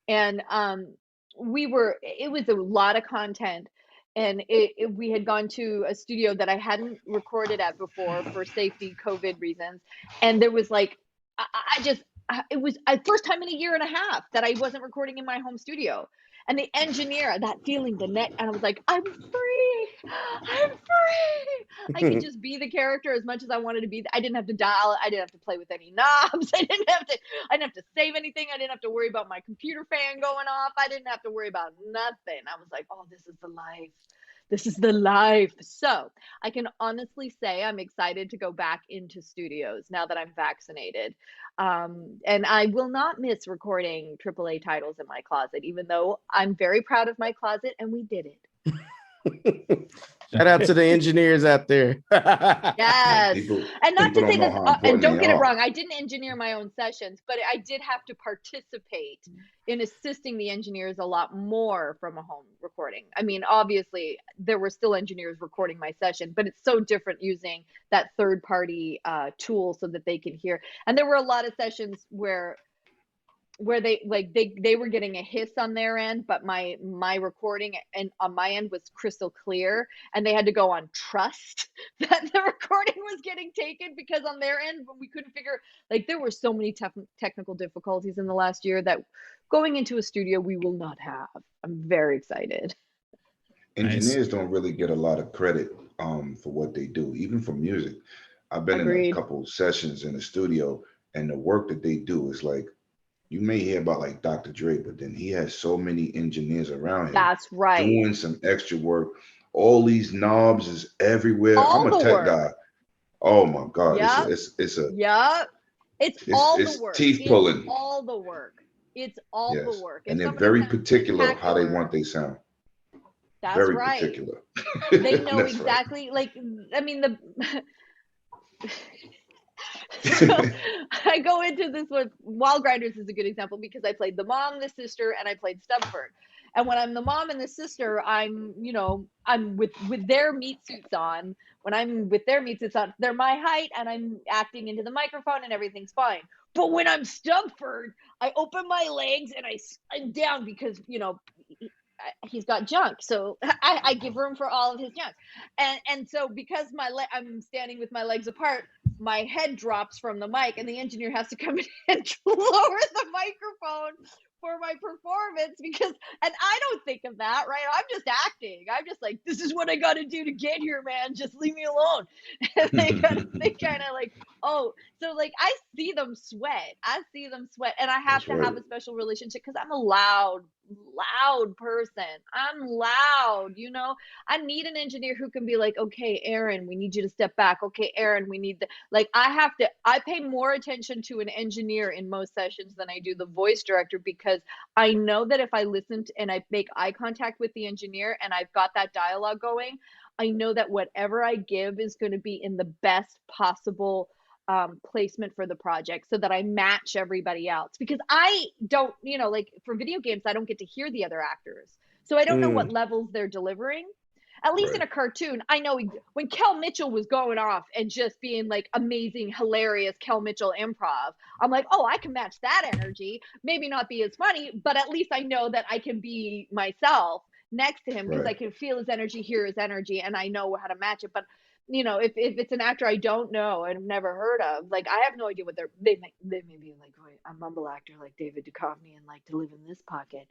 and it was a lot of content, and we had gone to a studio that I hadn't recorded at before for safety COVID reasons, and there was like, it was a first time in a year and a half that I wasn't recording in my home studio. And the engineer, that feeling, and I was like, I'm free. I could just be the character as much as I wanted to be. I didn't have to dial. I didn't have to play with any knobs. I didn't have to save anything. I didn't have to worry about my computer fan going off. I didn't have to worry about nothing. I was like, oh, this is the life. This is the life. So I can honestly say I'm excited to go back into studios now that I'm vaccinated. And I will not miss recording AAA titles in my closet, even though I'm very proud of my closet and we did it. Shout out to the engineers out there. Yes. And not to say that, and don't get it wrong. wrong, I didn't engineer my own sessions, but I did have to participate in assisting the engineers a lot more from a home recording. I mean, obviously, there were still engineers recording my session, but it's so different using that third-party tool so that they can hear. And there were a lot of sessions where they were getting a hiss on their end, but my recording and on my end was crystal clear, and they had to go on trust that the recording was getting taken, because on their end we couldn't figure, like, there were so many technical difficulties in the last year that going into a studio we will not have. I'm very excited. Engineers don't really get a lot of credit for what they do, even for music. I've been in a couple sessions in the studio, and the work that they do is like, you may hear about like Dr. Dre, but then he has so many engineers around him. That's right. Doing some extra work. All these knobs is everywhere. I'm a tech guy. Oh my God. Yep. It's all the work. Teeth pulling. It's all the work. It's all the work. And they're very particular of how they want they sound. That's very right. particular. They know That's exactly. right. Like, I mean, so I go into this with Wild Grinders is a good example because I played the mom, the sister, and I played Stubford. And when I'm the mom and the sister, I'm with their meat suits on. When I'm with their meat suits on, they're my height and I'm acting into the microphone and everything's fine. But when I'm Stubford, I open my legs and I'm down because, he's got junk. So I give room for all of his junk. And so because I'm standing with my legs apart, my head drops from the mic and the engineer has to come in and lower the microphone for my performance and I don't think of that, right? I'm just acting. I'm just like, this is what I got to do to get here, man. Just leave me alone. And they kind of like, oh, so like I see them sweat. And I have That's to right. have a special relationship because I'm a loud person. I'm loud, I need an engineer who can be like, okay, Erin, we need you to step back. Okay, Erin, we need I pay more attention to an engineer in most sessions than I do the voice director because I know that if I listen and I make eye contact with the engineer and I've got that dialogue going, I know that whatever I give is going to be in the best possible placement for the project so that I match everybody else because I don't, like for video games, I don't get to hear the other actors. So I don't know what levels they're delivering. At least in a cartoon, I know when Kel Mitchell was going off and just being like amazing, hilarious Kel Mitchell improv, I'm like, oh, I can match that energy. Maybe not be as funny, but at least I know that I can be myself next to him because I can feel his energy, hear his energy, and I know how to match it. But if it's an actor I don't know and I've never heard of, like I have no idea what they may be like, wait, a mumble actor like David Duchovny and like to live in this pocket.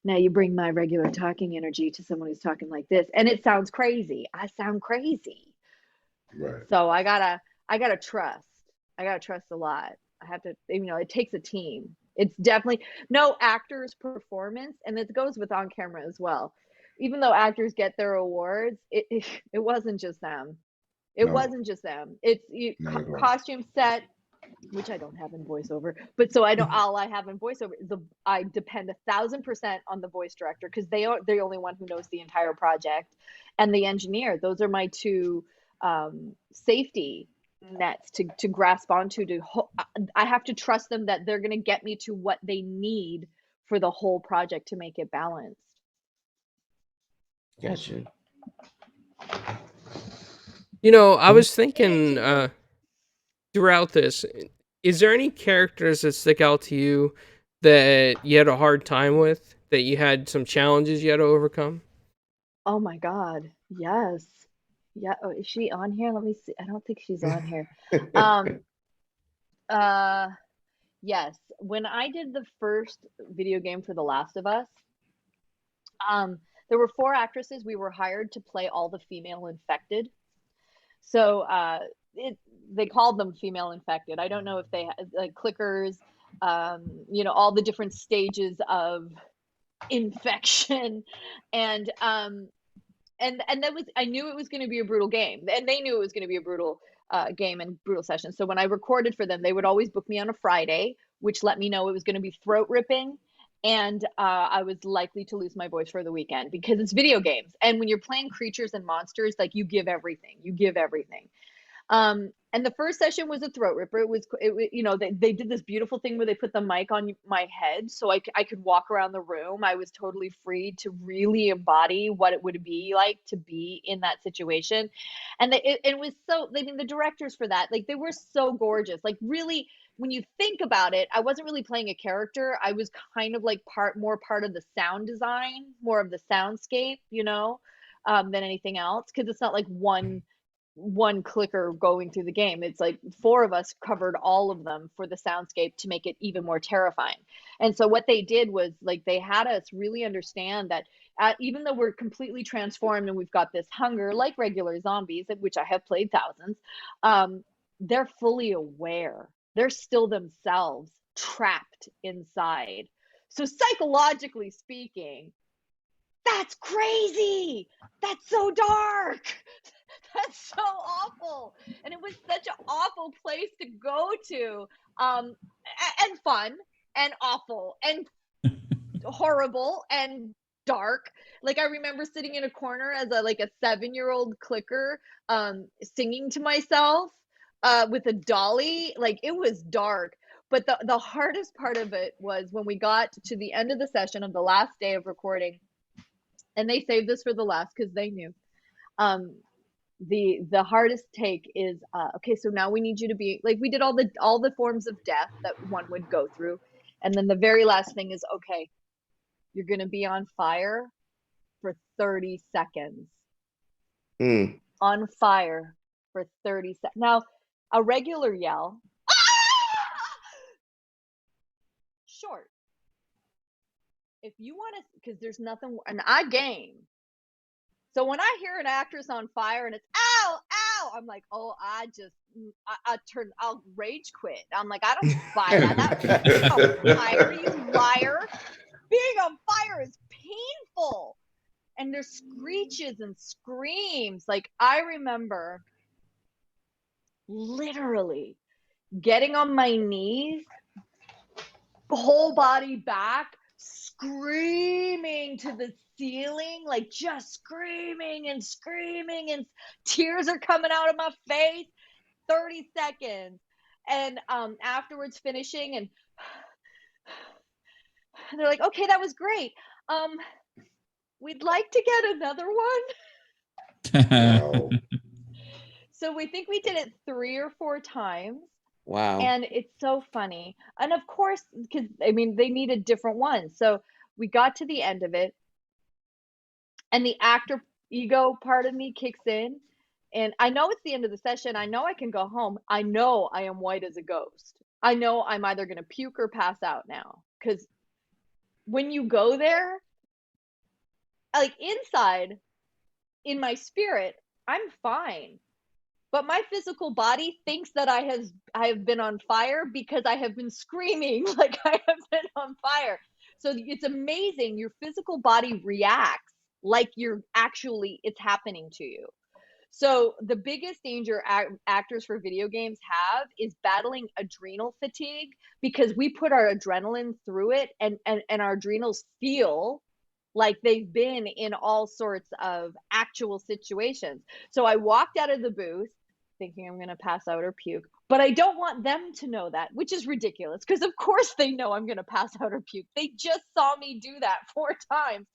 Now you bring my regular talking energy to someone who's talking like this, and it sounds crazy. I sound crazy. Right. So I gotta trust. I gotta trust a lot. I have to, it takes a team. It's definitely no actor's performance, and this goes with on camera as well. Even though actors get their awards, it wasn't just them. It wasn't just them. It's costume set, which I don't have in voiceover, but so all I have in voiceover is I depend 1,000% on the voice director because they're the only one who knows the entire project, and the engineer. Those are my two safety nets to grasp onto. I have to trust them that they're going to get me to what they need for the whole project to make it balanced. Gotcha. I was thinking throughout this, is there any characters that stick out to you that you had a hard time with, that you had some challenges you had to overcome? Oh my God, yes. Yeah, oh, is she on here? Let me see. I don't think she's on here. Yes. When I did the first video game for The Last of Us, there were 4 actresses. We were hired to play all the female infected. So they called them female infected. I don't know if they had like clickers, all the different stages of infection, and that was, I knew it was going to be a brutal game, and they knew it was going to be a brutal game and brutal session. So when I recorded for them, they would always book me on a Friday, which let me know it was going to be throat ripping. And I was likely to lose my voice for the weekend because it's video games. And when you're playing creatures and monsters, like you give everything. And the first session was a throat ripper. It was they did this beautiful thing where they put the mic on my head so I could walk around the room. I was totally free to really embody what it would be like to be in that situation. And it was so, I mean, the directors for that, like they were so gorgeous. Like really, when you think about it, I wasn't really playing a character. I was kind of like more part of the sound design, more of the soundscape, than anything else. Cause it's not like one clicker going through the game. It's like 4 of us covered all of them for the soundscape to make it even more terrifying. And so what they did was like they had us really understand that even though we're completely transformed and we've got this hunger like regular zombies, which I have played thousands, they're fully aware. They're still themselves trapped inside. So psychologically speaking, that's crazy. That's so dark. That's so awful. And it was such an awful place to go to. And fun and awful and horrible and dark. Like I remember sitting in a corner as a 7-year-old clicker, singing to myself with a dolly. Like it was dark. But the hardest part of it was when we got to the end of the session of the last day of recording, and they saved this for the last because they knew. The hardest take is okay, so now we need you to be like, we did all the forms of death that one would go through, and then the very last thing is, okay, you're gonna be on fire for 30 seconds. On fire for 30 seconds. Now, a regular yell, short. If you want to, because there's nothing, and I game. So when I hear an actress on fire and it's ow, ow, I'm like, oh, I'll rage quit. I'm like, I don't buy that. Being on fire, you liar. Being on fire is painful. And there's screeches and screams. Like I remember literally getting on my knees, whole body back, screaming to the ceiling, like just screaming and tears are coming out of my face. 30 seconds. And afterwards finishing, and they're like, okay, that was great. We'd like to get another one. Wow. So we think we did it 3 or 4 times. Wow. And it's so funny. And of course, because I mean, they needed different ones. So we got to the end of it, and the actor ego part of me kicks in. And I know it's the end of the session. I know I can go home. I know I am white as a ghost. I know I'm either going to puke or pass out now. Because when you go there, like inside, in my spirit, I'm fine. But my physical body thinks that I have been on fire because I have been screaming like I have been on fire. So it's amazing. Your physical body reacts like it's happening to you. So the biggest danger actors for video games have is battling adrenal fatigue, because we put our adrenaline through it, and our adrenals feel like they've been in all sorts of actual situations. So I walked out of the booth thinking I'm going to pass out or puke, but I don't want them to know that, which is ridiculous, because of course they know I'm going to pass out or puke. They just saw me do that 4 times.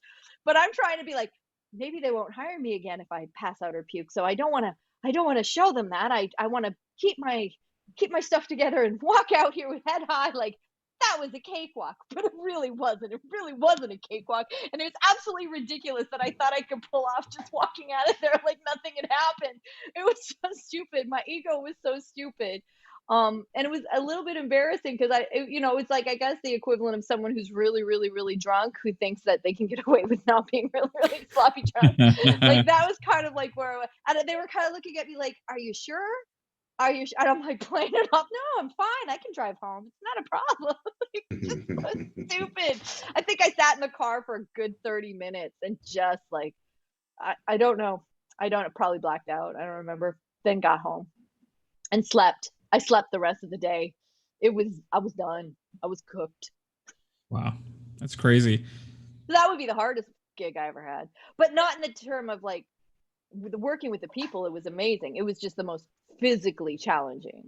But I'm trying to be like, maybe they won't hire me again if I pass out or puke. So I don't want to show them that. I want to keep my stuff together and walk out here with head high, like that was a cakewalk. But it really wasn't. It really wasn't a cakewalk. And it was absolutely ridiculous that I thought I could pull off just walking out of there like nothing had happened. It was so stupid. My ego was so stupid. And it was a little bit embarrassing because it's like, I guess the equivalent of someone who's really, really, really drunk who thinks that they can get away with not being really, really sloppy drunk. Like that was kind of like where and they were kind of looking at me like, are you sure? Are you sure? And I'm like playing it off. No, I'm fine. I can drive home. It's not a problem. Like, just so stupid. I think I sat in the car for a good 30 minutes and just like, I don't know. Probably blacked out. I don't remember. Then got home and slept. I slept the rest of the day. I was done. I was cooked. Wow. That's crazy. That would be the hardest gig I ever had, but not in the term of like working with the people. It was amazing. It was just the most physically challenging.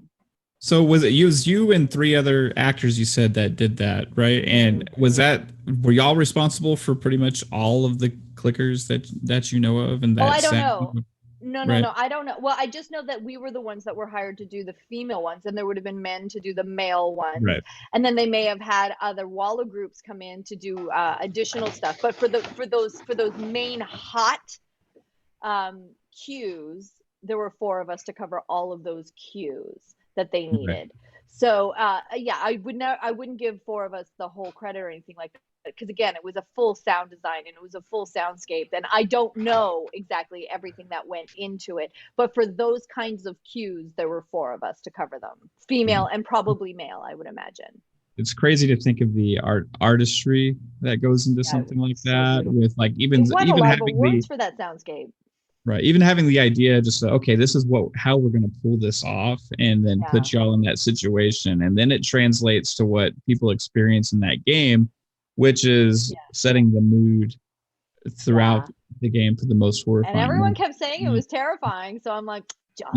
So was you and 3 other actors you said that did that, right? And were y'all responsible for pretty much all of the clickers that you know of? And that I don't know. No, I don't know. Well, I just know that we were the ones that were hired to do the female ones, and there would have been men to do the male ones. Right. And then they may have had other Walla groups come in to do additional stuff. But for those main hot cues, there were 4 of us to cover all of those cues that they needed. Right. So I wouldn't give 4 of us the whole credit or anything like that, because again, it was a full sound design and it was a full soundscape, and I don't know exactly everything that went into it. But for those kinds of cues, there were 4 of us to cover them, female and probably male, I would imagine. It's crazy to think of the artistry that goes into something like that, with like even having awards for that soundscape. Right. Even having the idea, just okay, this is how we're going to pull this off, and then put y'all in that situation, and then it translates to what people experience in that game, which is setting the mood throughout the game for the most horrifying. And everyone kept saying it was terrifying, so I'm like, John.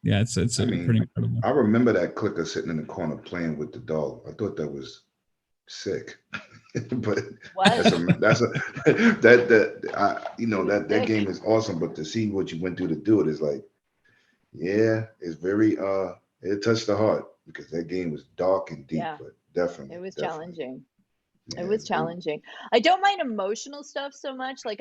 Yeah, it's pretty incredible. I remember that clicker sitting in the corner playing with the dog. I thought that was sick. But that game is awesome. But to see what you went through to do it is like, yeah, it's very it touched the heart, because that game was dark and deep, but definitely it was definitely. challenging. Yeah, it was challenging. I don't mind emotional stuff so much. Like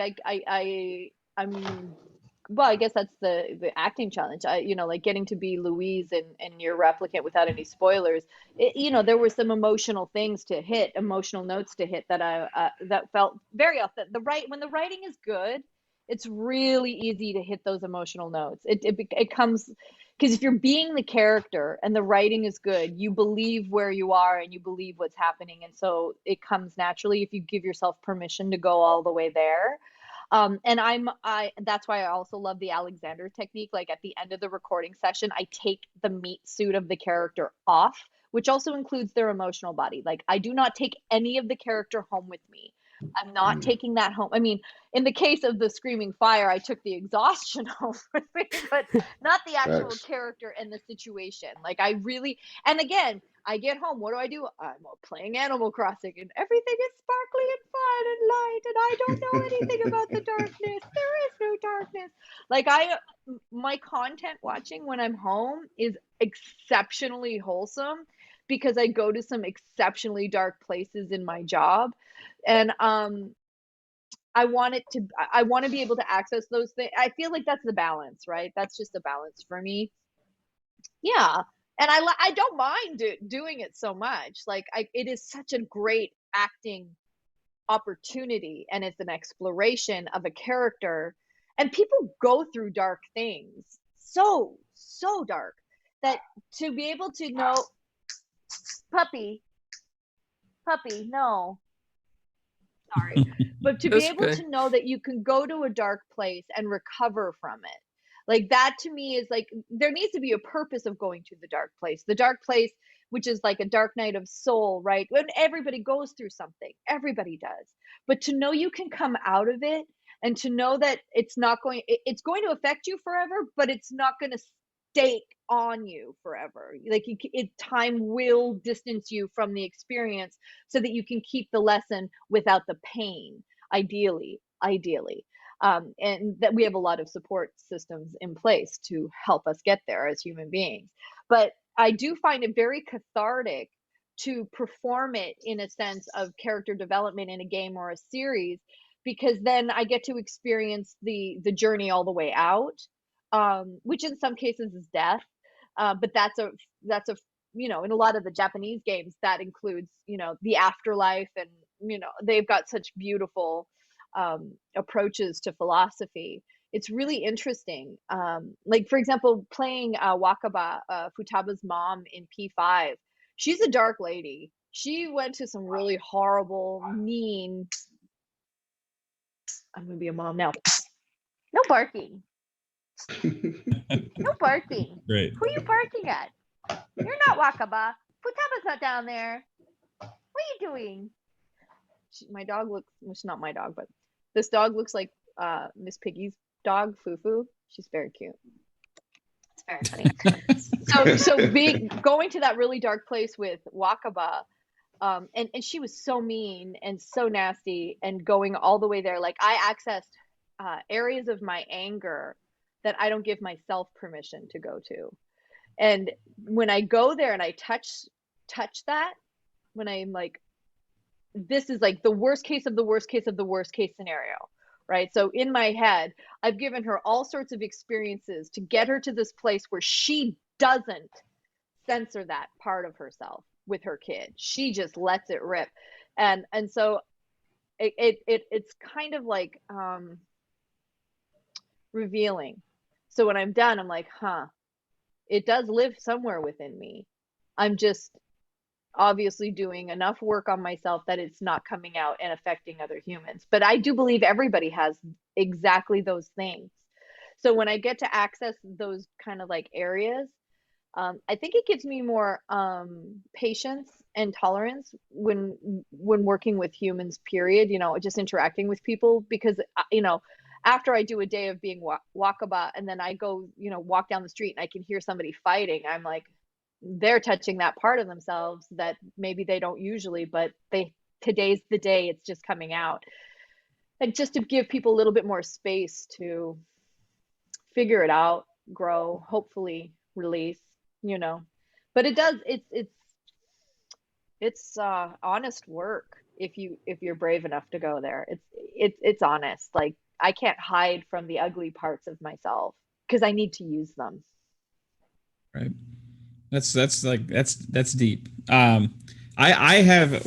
well, I guess that's the acting challenge. Like getting to be Louise and your replicant without any spoilers. There were some emotional things to hit, emotional notes to hit that felt very authentic. When the writing is good, it's really easy to hit those emotional notes. It comes because if you're being the character and the writing is good, you believe where you are and you believe what's happening, and so it comes naturally if you give yourself permission to go all the way there. And that's why I also love the Alexander technique. Like at the end of the recording session, I take the meat suit of the character off, which also includes their emotional body. Like I do not take any of the character home with me. I'm not taking that home. I mean, in the case of the Screaming Fire, I took the exhaustion home with me, but not the actual character and the situation. Like and again, I get home, what do? I'm playing Animal Crossing and everything is sparkly and fun and light, and I don't know anything about the darkness. There is no darkness. Like my content watching when I'm home is exceptionally wholesome, because I go to some exceptionally dark places in my job. And I want to be able to access those things. I feel like that's the balance, right? That's just the balance for me. Yeah. And I don't mind doing it so much. Like it is such a great acting opportunity, and it's an exploration of a character, and people go through dark things, so dark, that to be able to know, puppy, no. Sorry. But to be able to know that you can go to a dark place and recover from it. Like that to me is like, there needs to be a purpose of going to the dark place. The dark place, which is like a dark night of soul, right? When everybody goes through something, everybody does. But to know you can come out of it, and to know that it's going to affect you forever, but it's not going to stay on you forever. Like time will distance you from the experience so that you can keep the lesson without the pain, ideally. And that we have a lot of support systems in place to help us get there as human beings. But I do find it very cathartic to perform it in a sense of character development in a game or a series, because then I get to experience the journey all the way out, which in some cases is death. But that's a in a lot of the Japanese games that includes the afterlife, and they've got such beautiful approaches to philosophy. It's really interesting. Like for example, playing Wakaba, Futaba's mom in P5. She's a dark lady. She went to some really horrible, mean. I'm gonna be a mom now. No barking. No barking. Great. Who are you barking at? You're not Wakaba. Futaba's not down there. What are you doing? My dog looks, it's not my dog, but this dog looks like Miss Piggy's dog, Fufu. She's very cute. It's very funny. so going to that really dark place with Wakaba, and she was so mean and so nasty, and going all the way there. Like I accessed areas of my anger that I don't give myself permission to go to. And when I go there and I touch that, when I'm like, this is like the worst case of the worst case of the worst case scenario, right? So in my head, I've given her all sorts of experiences to get her to this place where she doesn't censor that part of herself with her kid. She just lets it rip. And so it's kind of like revealing. So when I'm done, I'm like, it does live somewhere within me. I'm just obviously doing enough work on myself that it's not coming out and affecting other humans. But I do believe everybody has exactly those things. So when I get to access those kind of like areas, I think it gives me more patience and tolerance when working with humans, period, just interacting with people, because after I do a day of being walkabout, and then I go walk down the street and I can hear somebody fighting, I'm like, they're touching that part of themselves that maybe they don't usually, but today's the day it's just coming out. And just to give people a little bit more space to figure it out, grow, hopefully release, but it's honest work if you're brave enough to go there. It's honest. Like, I can't hide from the ugly parts of myself because I need to use them. Right. That's deep. I have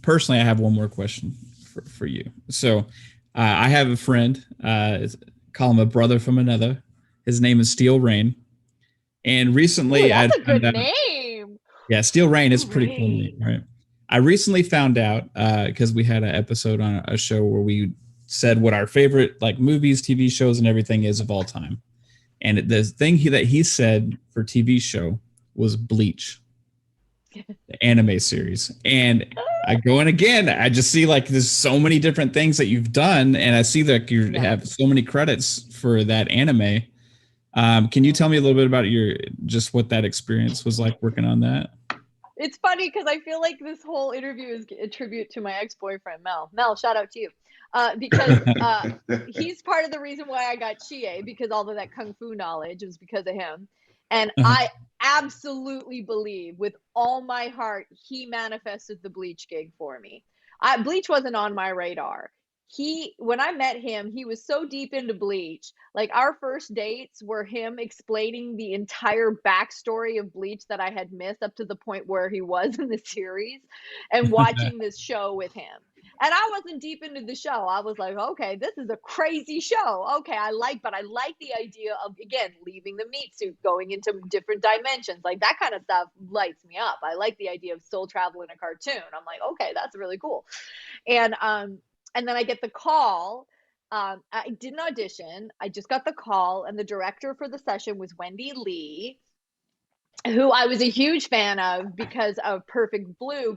personally, I have one more question for you. So I have a friend, call him a brother from another. His name is Steel Rain. And recently, that's a good name. Yeah, Steel Rain is a pretty cool name, right? I recently found out because we had an episode on a show where we said what our favorite like movies, TV shows, and everything is of all time. And the thing that he said for TV show was Bleach, the anime series. And I go in again, I just see like there's so many different things that you've done, and I see that you have so many credits for that anime. Can you tell me a little bit about what that experience was like working on that? It's funny because I feel like this whole interview is a tribute to my ex-boyfriend, Mel. Mel, shout out to you. Because he's part of the reason why I got Chie, because all of that Kung Fu knowledge was because of him. And I absolutely believe with all my heart, he manifested the Bleach gig for me. Bleach wasn't on my radar. When I met him, he was so deep into Bleach. Like, our first dates were him explaining the entire backstory of Bleach that I had missed up to the point where he was in the series, and watching this show with him. And I wasn't deep into the show. I was like, okay, this is a crazy show. Okay, but I like the idea of, again, leaving the meat suit, going into different dimensions. Like, that kind of stuff lights me up. I like the idea of soul travel in a cartoon. I'm like, okay, that's really cool. And then I get the call. I didn't audition. I just got the call, and the director for the session was Wendy Lee, who I was a huge fan of because of Perfect Blue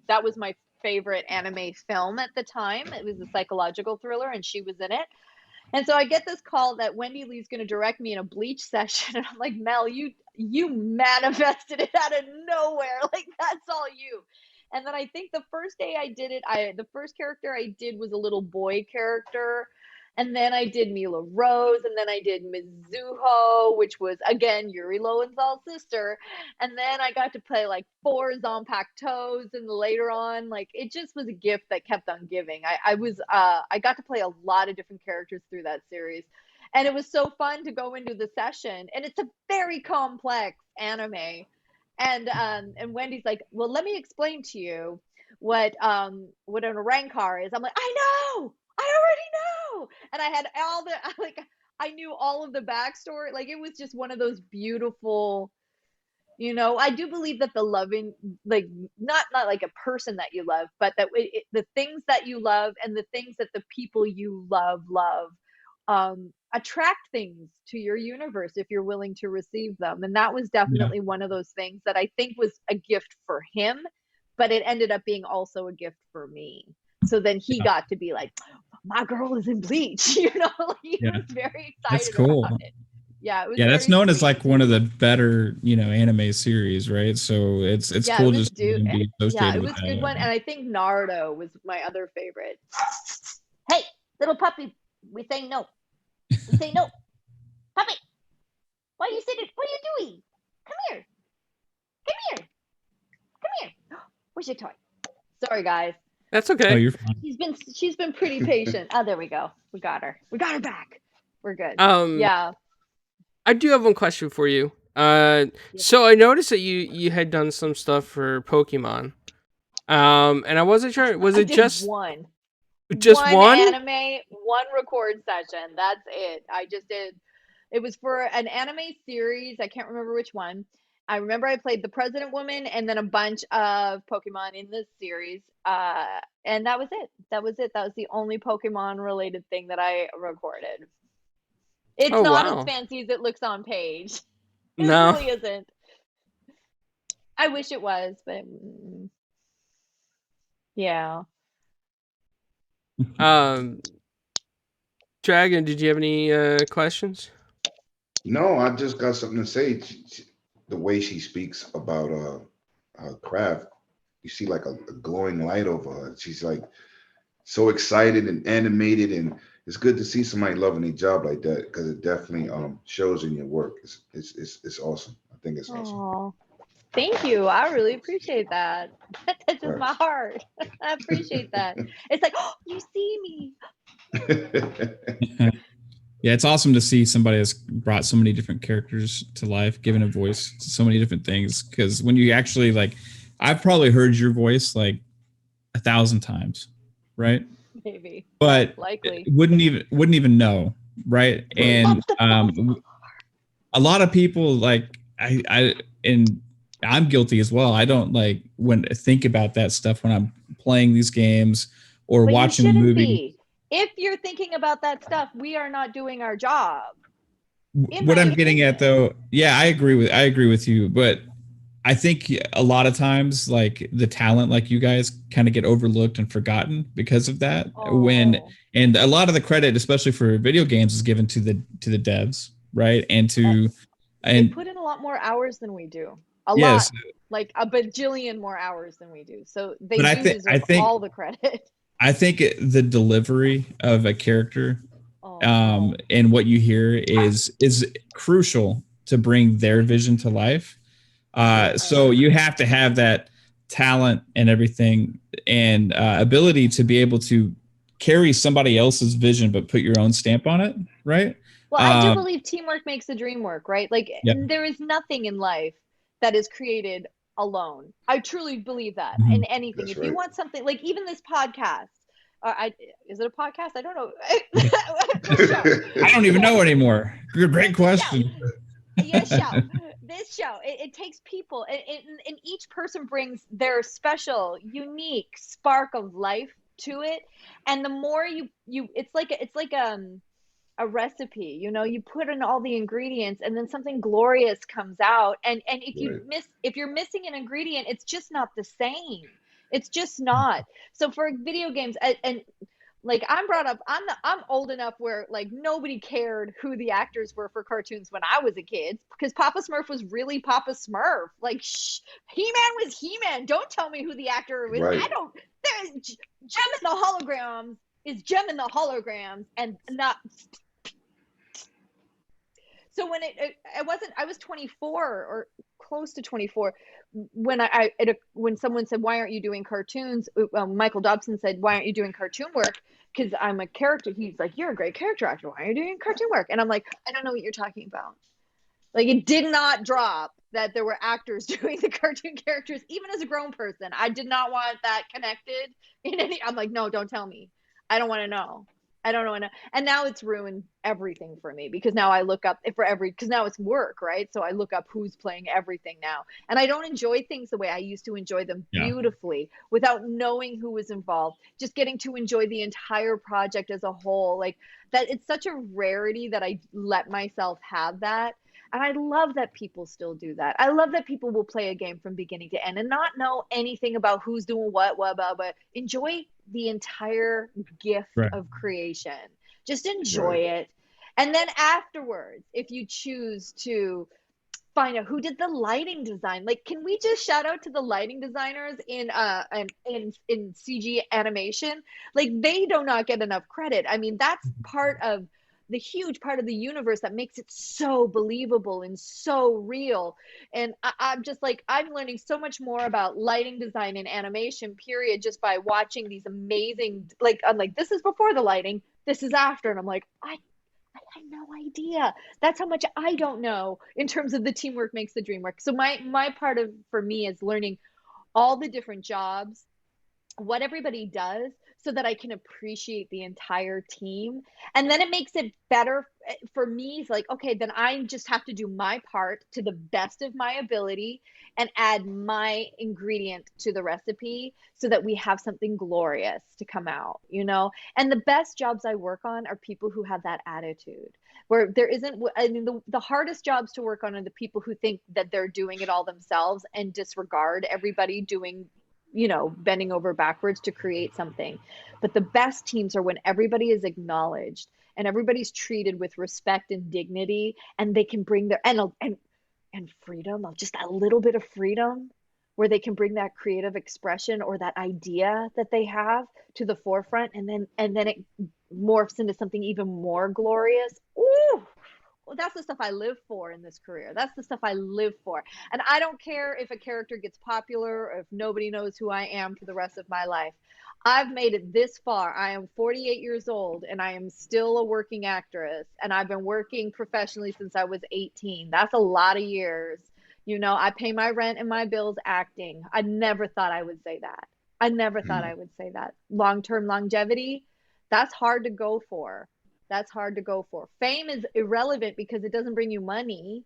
that was my favorite anime film at the time. It was a psychological thriller, and she was in it. And so I get this call that Wendy Lee's going to direct me in a Bleach session, and I'm like, Mel, you manifested it out of nowhere. Like, that's all you. And then I think the first day I did it, the first character I did was a little boy character. And then I did Mila Rose, and then I did Mizuho, which was, again, Yuri Lowenthal's sister. And then I got to play like 4 Zanpakutos, and later on, like, it just was a gift that kept on giving. I got to play a lot of different characters through that series. And it was so fun to go into the session. And it's a very complex anime. And Wendy's like, well, let me explain to you what an Rancor is. I'm like, I know, I already know. And I had I knew all of the backstory. Like, it was just one of those beautiful, I do believe that the loving, like, not like a person that you love, but that the things that you love and the things that the people you love, attract things to your universe if you're willing to receive them. And that was definitely one of those things that I think was a gift for him, but it ended up being also a gift for me. So then he got to be like, my girl is in Bleach, he was very excited. That's cool. About it. Yeah, it was that's known as like one of the better, anime series, right? So it's cool just to be associated it was a good one. And I think Naruto was my other favorite. Hey, little puppy, we say no. Say no, puppy. Why are you sitting? What are you doing? Come here. Where's your toy? Sorry, guys. That's okay. Oh, you're fine. She's been pretty patient. Oh, there we go. We got her. We got her back. We're good. Yeah. I do have one question for you. So I noticed that you had done some stuff for Pokemon. And I wasn't sure. Was it just one? Just one anime, one record session. That's it. I just did. It was for an anime series. I can't remember which one. I remember I played the President Woman and then a bunch of Pokemon in this series. And that was it. That was the only Pokemon related thing that I recorded. It's not as fancy as it looks on page. No. really isn't. I wish it was, but yeah. Dragon, did you have any questions? No, I just got something to say. The way she speaks about her craft, you see like a glowing light over her. She's like so excited and animated, and it's good to see somebody loving their job like that because it definitely shows in your work. It's awesome. I think it's awesome. Oh, thank you. I really appreciate that. That touches my heart. I appreciate that. It's like, oh, you see me. Yeah, it's awesome to see somebody that's brought so many different characters to life, given a voice to so many different things. Because when you actually like, I've probably heard your voice like 1,000 times, right? Maybe, but likely wouldn't even know, right? And a lot of people like and I'm guilty as well. I don't like when think about that stuff when I'm playing these games or but watching a movie. If you're thinking about that stuff, we are not doing our job. What I'm getting at though, yeah, I agree with you, but I think a lot of times like the talent like you guys kind of get overlooked and forgotten because of that. And a lot of the credit, especially for video games, is given to the devs, right? And they put in a lot more hours than we do. Lot, like a bajillion more hours than we do. So they deserve all the credit. I think the delivery of a character and what you hear is crucial to bring their vision to life. So you have to have that talent and everything and ability to be able to carry somebody else's vision but put your own stamp on it, right? Well, I do believe teamwork makes the dream work, right? Like there is nothing in life that is created alone. I truly believe that in anything. That's if you want something, like even this podcast, is it a podcast? I don't know. I don't even know anymore. Great question. This show, it takes people, and each person brings their special, unique spark of life to it. And the more you it's like a recipe, you put in all the ingredients and then something glorious comes out. And if you're missing an ingredient, it's just not the same. It's just not. So for video games, and like I'm old enough where like nobody cared who the actors were for cartoons when I was a kid, because Papa Smurf was really Papa Smurf. Like He-Man was He-Man. Don't tell me who the actor was. Right. There's Gem in the Holograms is Gem in the Holograms and not. So when I was 24 or close to 24 when when someone said, why aren't you doing cartoons? Michael Dobson said, why aren't you doing cartoon work? Because I'm a character. He's like, you're a great character actor. Why are you doing cartoon work? And I'm like, I don't know what you're talking about. Like, it did not drop that there were actors doing the cartoon characters, even as a grown person. I did not want that connected in any. I'm like, no, don't tell me. I don't want to know. I don't know. And now it's ruined everything for me, because now I look up because now it's work, right? So I look up who's playing everything now. And I don't enjoy things the way I used to enjoy them beautifully without knowing who was involved, just getting to enjoy the entire project as a whole. Like that, it's such a rarity that I let myself have that. And I love that people still do that. I love that people will play a game from beginning to end and not know anything about who's doing what, but enjoy the entire gift of creation. Just enjoy it. And then afterwards, if you choose to find out who did the lighting design, like, can we just shout out to the lighting designers in CG animation? Like, they do not get enough credit. I mean, that's the huge part of the universe that makes it so believable and so real. And I'm just like, I'm learning so much more about lighting design and animation, period, just by watching these amazing, like, I'm like, this is before the lighting, this is after. And I'm like, I had no idea. That's how much I don't know in terms of the teamwork makes the dream work. So my for me is learning all the different jobs, what everybody does, so that I can appreciate the entire team. And then it makes it better for me. It's like, okay, then I just have to do my part to the best of my ability and add my ingredient to the recipe so that we have something glorious to come out, you know? And the best jobs I work on are people who have that attitude, where there isn't, I mean, the hardest jobs to work on are the people who think that they're doing it all themselves and disregard everybody doing, you know, bending over backwards to create something. But the best teams are when everybody is acknowledged and everybody's treated with respect and dignity, and they can bring their and freedom, just a little bit of freedom, where they can bring that creative expression or that idea that they have to the forefront, and then it morphs into something even more glorious. Ooh, well, that's the stuff I live for in this career. That's the stuff I live for. And I don't care if a character gets popular or if nobody knows who I am for the rest of my life. I've made it this far. I am 48 years old and I am still a working actress. And I've been working professionally since I was 18. That's a lot of years. You know, I pay my rent and my bills acting. I never thought I would say that. I never thought I would say that. Long-term longevity, that's hard to go for. That's hard to go for. Fame is irrelevant because it doesn't bring you money.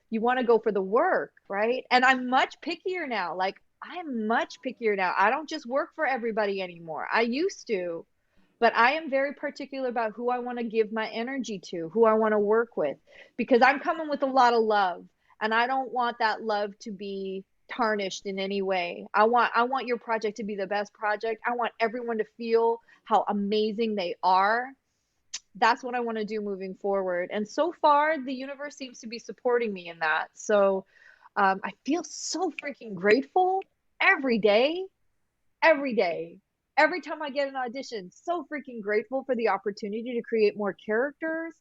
You want to go for the work, right? And I'm much pickier now. Like, I'm much pickier now. I don't just work for everybody anymore. I used to, but I am very particular about who I want to give my energy to, who I want to work with, because I'm coming with a lot of love, and I don't want that love to be tarnished in any way. I want your project to be the best project. I want everyone to feel how amazing they are. That's what I want to do moving forward. And so far, the universe seems to be supporting me in that. So I feel so freaking grateful every day, every day. Every time I get an audition, so freaking grateful for the opportunity to create more characters.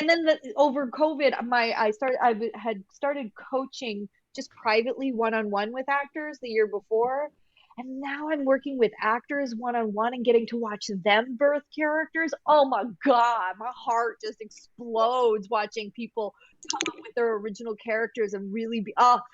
And then over COVID, I had started coaching just privately one-on-one with actors the year before. And now I'm working with actors one-on-one and getting to watch them birth characters. Oh my God, my heart just explodes watching people come up with their original characters and really be, I'll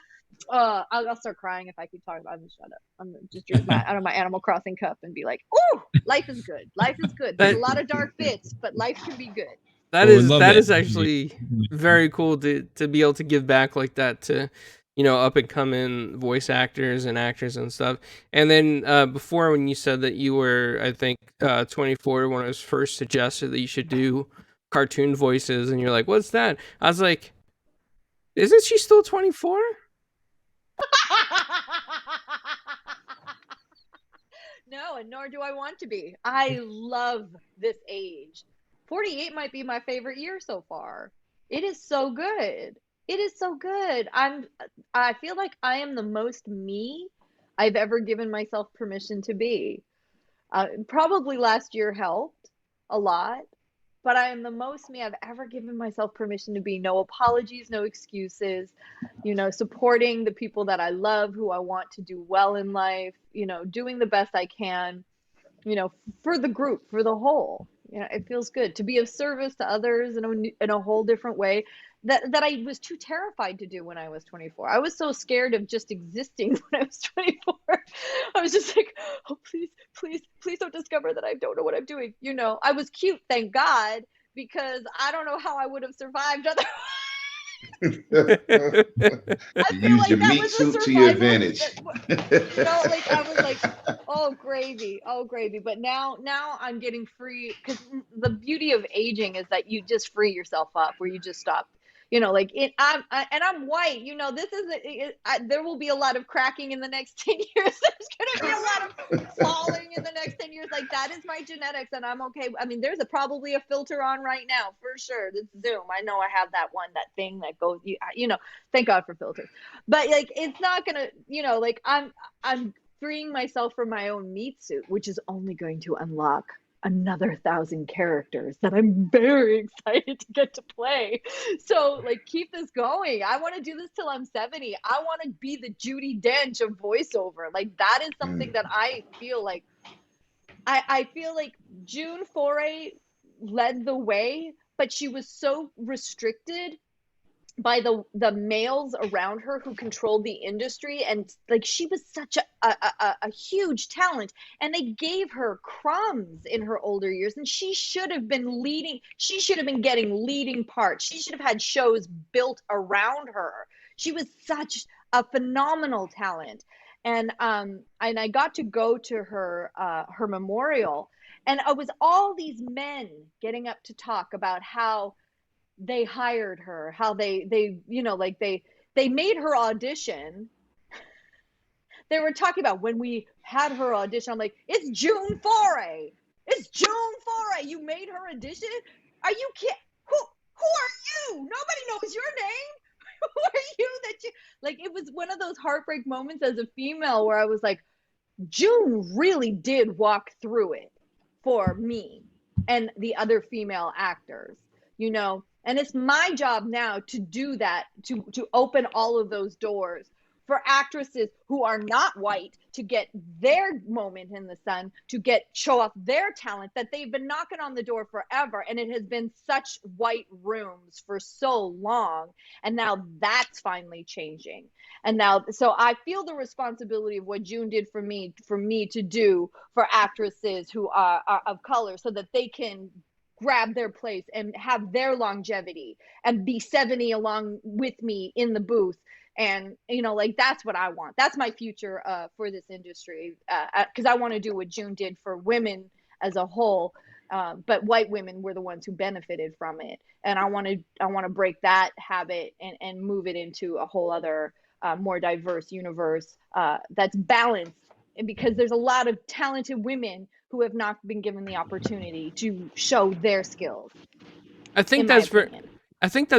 start crying if I keep talking about it. I'm gonna shut up. I'm gonna just drink out of my Animal Crossing cup and be like, "Ooh, life is good. Life is good. There's a lot of dark bits, but life can be good." That is actually very cool to be able to give back like that to, you know, up and coming voice actors and actors and stuff. And then before, when you said that you were, I think, 24 when I was first suggested that you should do cartoon voices, and you're like, "What's that?" I was like, "Isn't she still 24?" No, and nor do I want to be. I love this age. 48 might be my favorite year so far. It is so good. It is so good. I feel like I am the most me I've ever given myself permission to be. Probably last year helped a lot, but I am the most me I've ever given myself permission to be. No apologies, no excuses, you know, supporting the people that I love, who I want to do well in life, you know, doing the best I can, you know, for the group, for the whole. You know, it feels good to be of service to others in a whole different way that I was too terrified to do when I was 24. I was so scared of just existing when I was 24. I was just like, oh, please don't discover that I don't know what I'm doing. You know, I was cute, thank God, because I don't know how I would have survived otherwise. Use your meat suit to your advantage. You know, like I was like, oh gravy. But now I'm getting free, because the beauty of aging is that you just free yourself up, where you just stop. You know, like I'm white. You know, this is there will be a lot of cracking in the next 10 years. There's gonna be a lot of falling in the next 10 years. Like, that is my genetics, and I'm okay. I mean, there's probably a filter on right now for sure. It's Zoom. I know I have that thing that goes. You know, thank God for filters. But like, it's not gonna. You know, like I'm freeing myself from my own meat suit, which is only going to unlock another 1,000 characters that I'm very excited to get to play. So like, keep this going. I want to do this till I'm 70. I want to be the Judi Dench of voiceover. Like, that is something that I feel like I feel like June Foray led the way, but she was so restricted by the males around her who controlled the industry, and like she was such a huge talent, and they gave her crumbs in her older years, and she should have been leading, she should have been getting leading parts, she should have had shows built around her. She was such a phenomenal talent. And I got to go to her her memorial, and it was all these men getting up to talk about how they hired her, how they you know, like they made her audition. They were talking about when we had her audition. I'm like, it's June Foray. It's June Foray. You made her audition? Are you kidding? Who are you? Nobody knows your name. Who are you that you like? It was one of those heartbreak moments as a female where I was like, June really did walk through it for me and the other female actors, you know. And it's my job now to do that, to open all of those doors for actresses who are not white to get their moment in the sun, to show off their talent that they've been knocking on the door forever. And it has been such white rooms for so long. And now that's finally changing. And now, so I feel the responsibility of what June did for me to do for actresses who are of color, so that they can grab their place and have their longevity and be 70 along with me in the booth. And, you know, like, that's what I want. That's my future for this industry, because I want to do what June did for women as a whole. But white women were the ones who benefited from it. And I want to break that habit and move it into a whole other more diverse universe that's balanced. And because there's a lot of talented women who have not been given the opportunity to show their skills. I think that's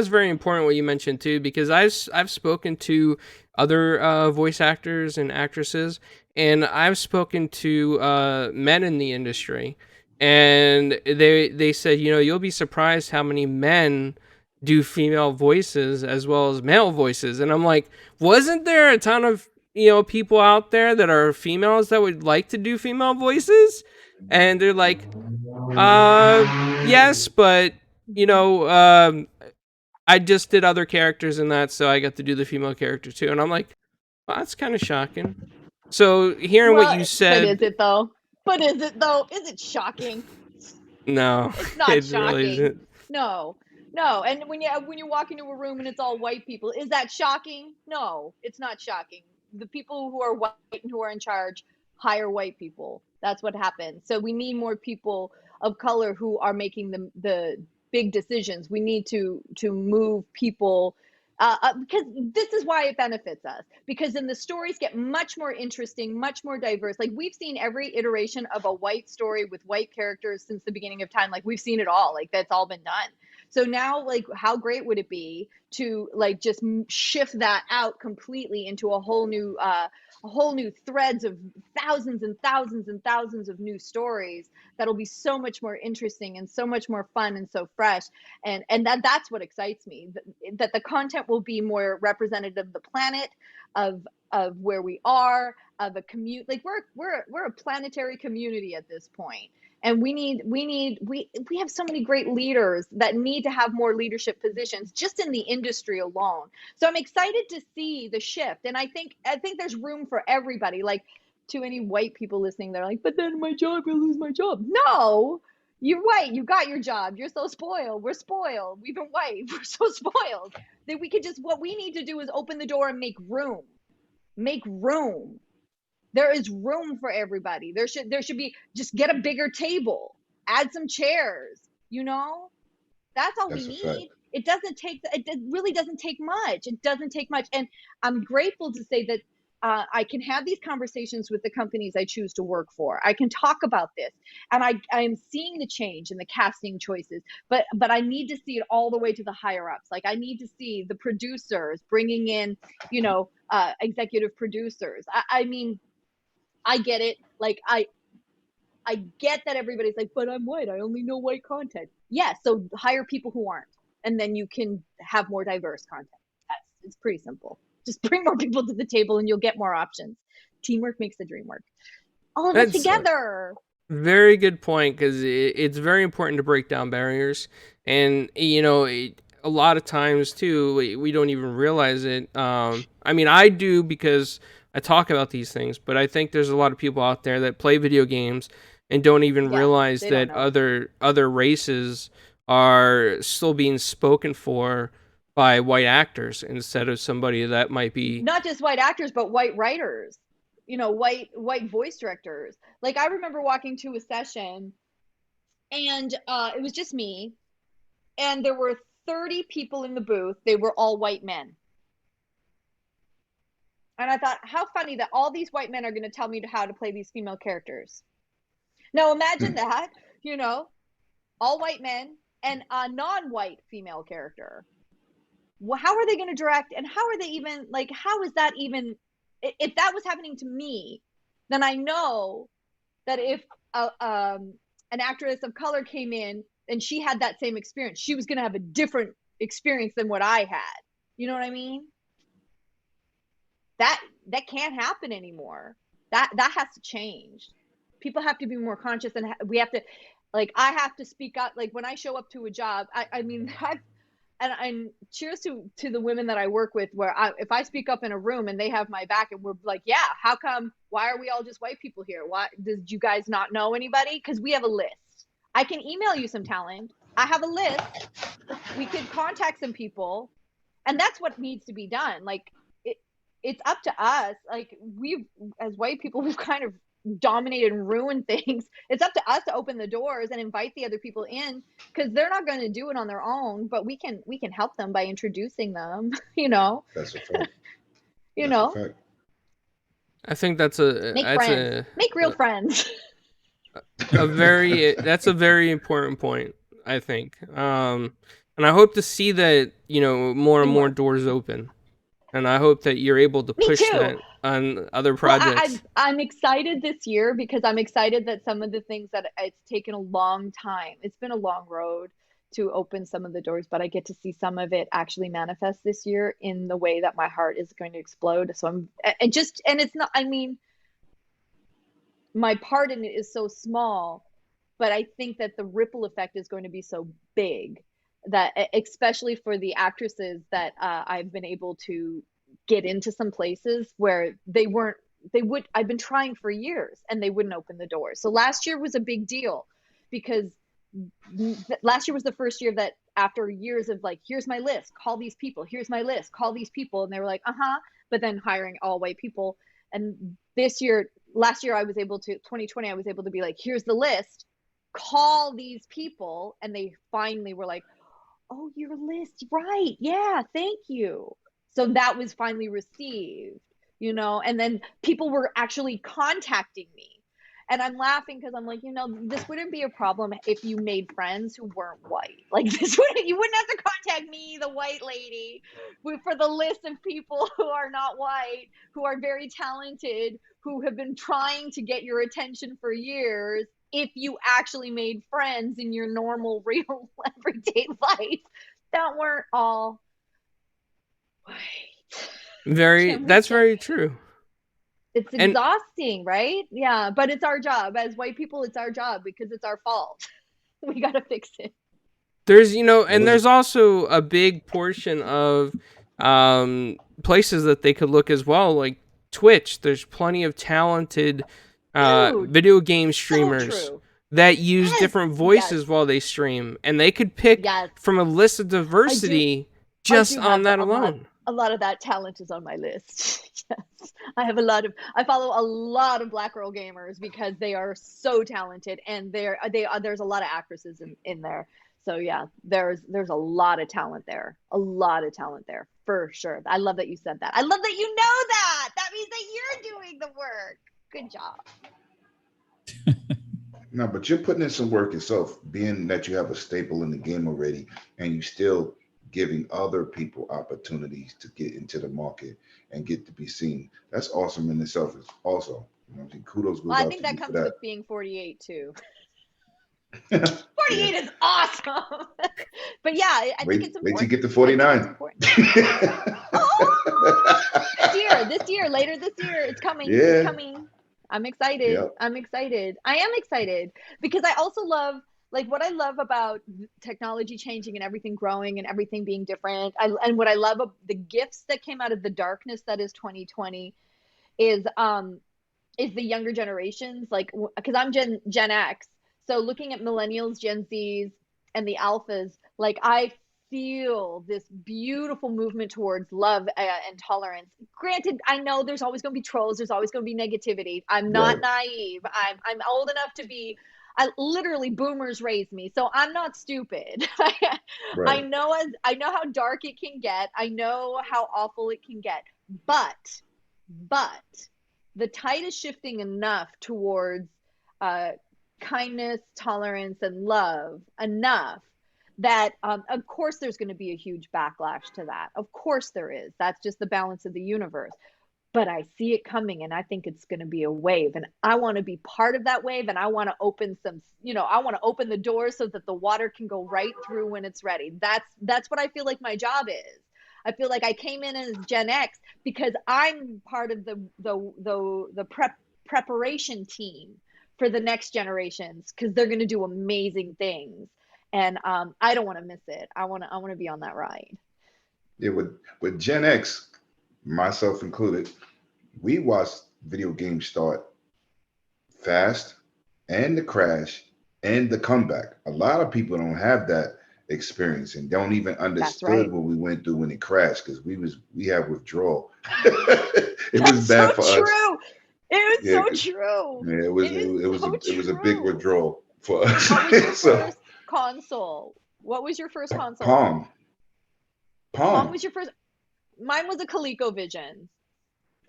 very important what you mentioned too, because I've spoken to other voice actors and actresses, and I've spoken to men in the industry, and they said, you know, you'll be surprised how many men do female voices as well as male voices. And I'm like, wasn't there a ton of, you know, people out there that are females that would like to do female voices? And they're like, yes, but you know, I just did other characters in that, so I got to do the female character too. And I'm like, well, that's kind of shocking. So hearing what you said, but is it though? But is it though? Is it shocking? No, it's not it shocking. Really isn't. No. And when you walk into a room and it's all white people, is that shocking? No, it's not shocking. The people who are white and who are in charge hire white people. That's what happens. So we need more people of color who are making the big decisions. We need to move people. Because this is why it benefits us, because then the stories get much more interesting, much more diverse. Like, we've seen every iteration of a white story with white characters since the beginning of time. Like, we've seen it all. Like, that's all been done. So now, like, how great would it be to, like, just shift that out completely into a whole new threads of thousands and thousands and thousands of new stories that'll be so much more interesting and so much more fun and so fresh. And that's what excites me, that the content will be more representative of the planet, of where we are, of a commute. Like, we're a planetary community at this point. And we have so many great leaders that need to have more leadership positions just in the industry alone. So I'm excited to see the shift. And I think there's room for everybody. Like, to any white people listening, they're like, but then my job, I lose my job. No, you're white. You got your job. You're so spoiled. We're spoiled. We've been white. We're so spoiled that we could just, what we need to do is open the door and make room. Make room. There is room for everybody. There should be, just get a bigger table, add some chairs, you know, that's all we need. It really doesn't take much. It doesn't take much. And I'm grateful to say that I can have these conversations with the companies I choose to work for. I can talk about this, and I am seeing the change in the casting choices, but I need to see it all the way to the higher ups. Like, I need to see the producers bringing in, you know, executive producers. I mean, I get it. Like, I get that everybody's like, but I'm white. I only know white content. Yeah, so hire people who aren't, and then you can have more diverse content. It's pretty simple. Just bring more people to the table, and you'll get more options. Teamwork makes the dream work. All of it together. Very good point, because it's very important to break down barriers. And, you know, a lot of times too, we don't even realize it. I mean, I do because I talk about these things, but I think there's a lot of people out there that play video games and don't even realize that other races are still being spoken for by white actors instead of somebody that might be not just white actors, but white writers, white voice directors. Like, I remember walking to a session and it was just me, and there were 30 people in the booth. They were all white men. And I thought, how funny that all these white men are going to tell me how to play these female characters. Now imagine that, all white men and a non-white female character. Well, how are they going to direct, and how are they even, like, how is that even, if that was happening to me, then I know that if an actress of color came in and she had that same experience, she was going to have a different experience than what I had. You know what I mean? That can't happen anymore. That has to change. People have to be more conscious, and we have to, like, I have to speak up. Like, when I show up to a job, I mean, and cheers to the women that I work with, where if I speak up in a room and they have my back and we're like, yeah, how come, why are we all just white people here? Why did you guys not know anybody? Because we have a list. I can email you some talent. I have a list. We could contact some people, and that's what needs to be done. Like, it's up to us. Like, as white people, we've kind of dominated and ruined things. It's up to us to open the doors and invite the other people in, because they're not going to do it on their own, but we can help them by introducing them. That's a fact. A fact. I think that's make real friends. That's a very important point, I think. And I hope to see that, more and more doors open. And I hope that you're able to push that on other projects. Well, I'm excited this year, because I'm excited that some of the things that it's taken a long time. It's been a long road to open some of the doors, but I get to see some of it actually manifest this year in the way that my heart is going to explode. So it's not, I mean, my part in it is so small, but I think that the ripple effect is going to be so big, that especially for the actresses that I've been able to get into some places where I've been trying for years and they wouldn't open the door. So last year was a big deal, because last year was the first year that, after years of like, here's my list, call these people, here's my list, call these people. And they were like, but then hiring all white people. And last year, 2020, I was able to be like, here's the list, call these people. And they finally were like, oh, your list, right? Yeah, thank you. So that was finally received, and then people were actually contacting me. And I'm laughing because I'm like, this wouldn't be a problem if you made friends who weren't white. Like, you wouldn't have to contact me, the white lady, for the list of people who are not white, who are very talented, who have been trying to get your attention for years. If you actually made friends in your normal, real, everyday life that weren't all white. That's very true. It's exhausting, right? Yeah, but it's our job. As white people, it's our job, because it's our fault. We got to fix it. There's, and there's also a big portion of places that they could look as well, like Twitch. There's plenty of talented video game streamers that use different voices while they stream, and they could pick from a list of diversity just on that alone. A lot of that talent is on my list. Yes, I follow a lot of Black girl gamers, because they are so talented, and there's a lot of actresses in there. So yeah, there's a lot of talent there. For sure. I love that you said that. I love that you know that. That means that you're doing the work. Good job. No, but you're putting in some work yourself, being that you have a staple in the game already, and you still giving other people opportunities to get into the market and get to be seen. That's awesome in itself. Is also, kudos goes out to you. I think that comes with being 48 too. 48 is awesome. But yeah, I think it's important. Wait till you get to 49. Later this year, it's coming. Yeah. It's coming. I'm excited. Yep. I am excited because I also love like what I love about technology changing and everything growing and everything being different, and what I love of the gifts that came out of the darkness that is 2020 is the younger generations, like, because I'm Gen X, so looking at millennials, Gen Zs, and the alphas, like I feel this beautiful movement towards love and tolerance. Granted, I know there's always going to be trolls, there's always going to be negativity. I'm not naive. I'm old enough to be. Literally boomers raised me, so I'm not stupid. I know how dark it can get. I know how awful it can get. But the tide is shifting enough towards kindness, tolerance, and love enough that of course there's going to be a huge backlash to that. Of course there is. That's just the balance of the universe. But I see it coming, and I think it's going to be a wave, and I want to be part of that wave, and I want to open I want to open the door so that the water can go right through when it's ready. That's what I feel like my job is. I feel like I came in as Gen X because I'm part of the preparation team for the next generations, because they're going to do amazing things, and I don't want to miss it. I want to be on that ride. Yeah, with Gen X, myself included, we watched video games start fast, and the crash, and the comeback. A lot of people don't have that experience and don't even understood what we went through when it crashed, because we have withdrawal. It was bad for us. It was so true. Yeah, it was a big withdrawal for us. What was your first console? What was your first console? Pong was your first. Mine was a ColecoVision.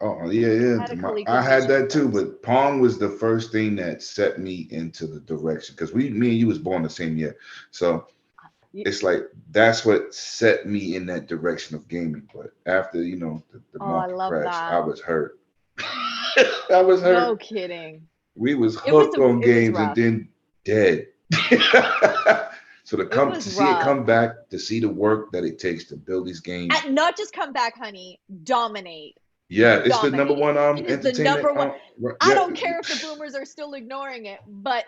Oh yeah. I had that too, but Pong was the first thing that set me into the direction, because me and you was born the same year, so it's like that's what set me in that direction of gaming. But after the market crash, I was hurt. I was hurt. No kidding. We was hooked on games and then dead. So see it come back, to see the work that it takes to build these games. And not just come back, honey, dominate. Yeah, it's the number one entertainment. The number one. I don't care if the boomers are still ignoring it, but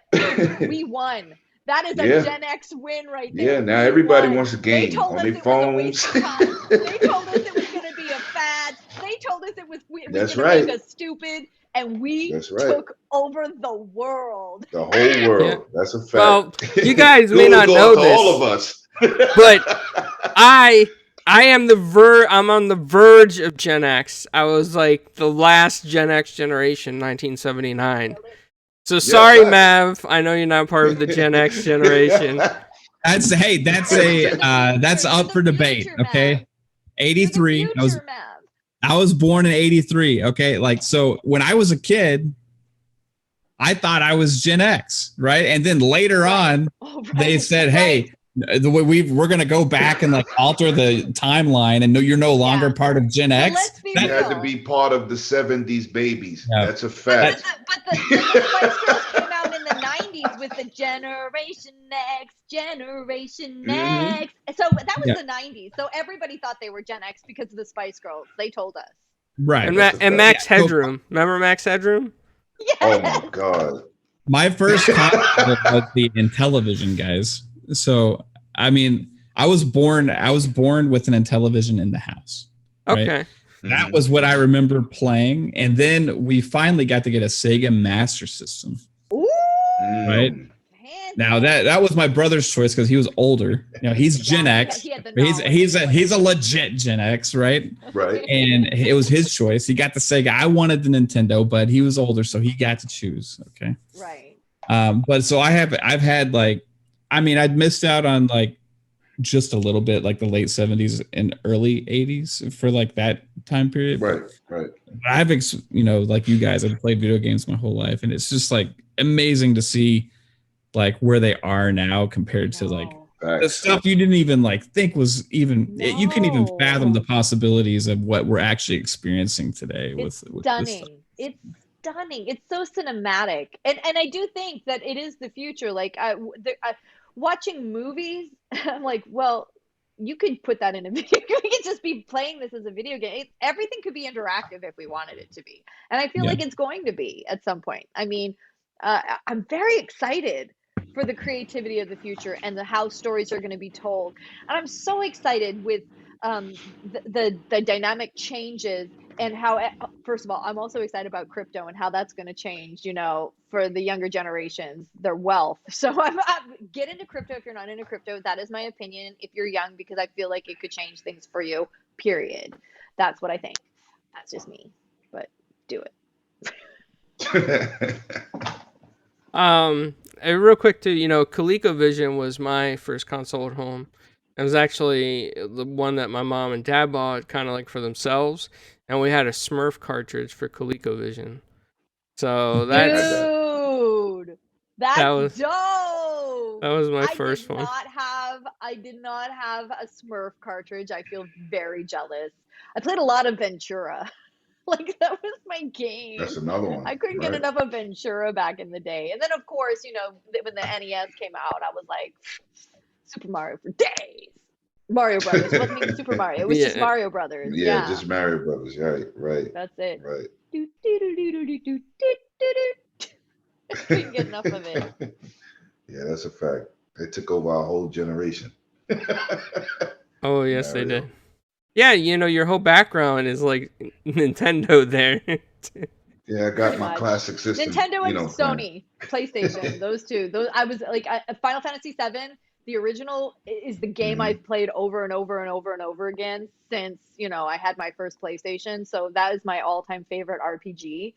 we won. That is a Gen X win right there. Yeah, now everybody wants a game on their phones. They told us it was going to be a fad. They told us it was going to make us stupid. And we took over the world. The whole world. Yeah. That's a fact. Well, you guys may not know this. All of us. But I am I'm on the verge of Gen X. I was like the last Gen X generation, 1979. So sorry, Mav. I know you're not part of the Gen X generation. That's up for debate. Okay, 83. I was born in 83. Okay. Like, so when I was a kid, I thought I was Gen X. Right. And then later on, they said, hey, we're going to go back and like alter the timeline, and you're no longer part of Gen X. You had to be part of the 70s babies. Yeah. That's a fact. But the Spice Girls came out in the 90s with the Generation Next. So that was the 90s. So everybody thought they were Gen X because of the Spice Girls. They told us. Right. And Max Headroom. Remember Max Headroom? Yes. Oh my God. My first console was the Intellivision, guys. So, I mean, I was born with an Intellivision in the house. Right? Okay. That was what I remember playing. And then we finally got to get a Sega Master System. Ooh. Right? Now that was my brother's choice because he was older. You know, he's Gen X. He's a legit Gen X, right? Right. And it was his choice. He got the Sega. I wanted the Nintendo, but he was older, so he got to choose. Okay. Right. But so I've had like, I mean, I'd missed out on like just a little bit, like the late 70s and early 80s for like that time period. Right. I've, like you guys, I've played video games my whole life, and it's just like amazing to see like where they are now compared to like the stuff you didn't even like think was even you couldn't even fathom the possibilities of what we're actually experiencing today. With stunning. It's stunning. It's so cinematic, and I do think that it is the future. Like watching movies, I'm like, well, you could put that in a video. We could just be playing this as a video game. Everything could be interactive if we wanted it to be, and I feel like it's going to be at some point. I mean, I'm very excited for the creativity of the future and how stories are going to be told. And I'm so excited with the dynamic changes and how, first of all, I'm also excited about crypto and how that's going to change, you know, for the younger generations, their wealth. So I'm get into crypto if you're not into crypto. That is my opinion if you're young, because I feel like it could change things for you, period. That's what I think. That's just me, but do it. Real quick too, you know, ColecoVision was my first console at home. It was actually the one that my mom and dad bought kind of like for themselves, and we had a Smurf cartridge for ColecoVision. So dude, that's dope. That was my first one. I did not have a Smurf cartridge. I feel very jealous. I played a lot of Ventura. Like, that was my game. That's another one. I couldn't get enough of Ventura back in the day. And then, of course, you know, when the NES came out, I was like, Super Mario for days. Mario Brothers. It wasn't even Super Mario. It was just Mario Brothers. Yeah, just Mario Brothers. Right. That's it. Right. I couldn't get enough of it. Yeah, that's a fact. They took over our whole generation. Oh, yes, Mario. They did. Yeah, you know, your whole background is like Nintendo there. Yeah, I got my classic system. Nintendo and Sony, PlayStation, those two. I was like, Final Fantasy VII, the original, is the game I've played over and over and over and over again since, you know, I had my first PlayStation. So that is my all-time favorite RPG.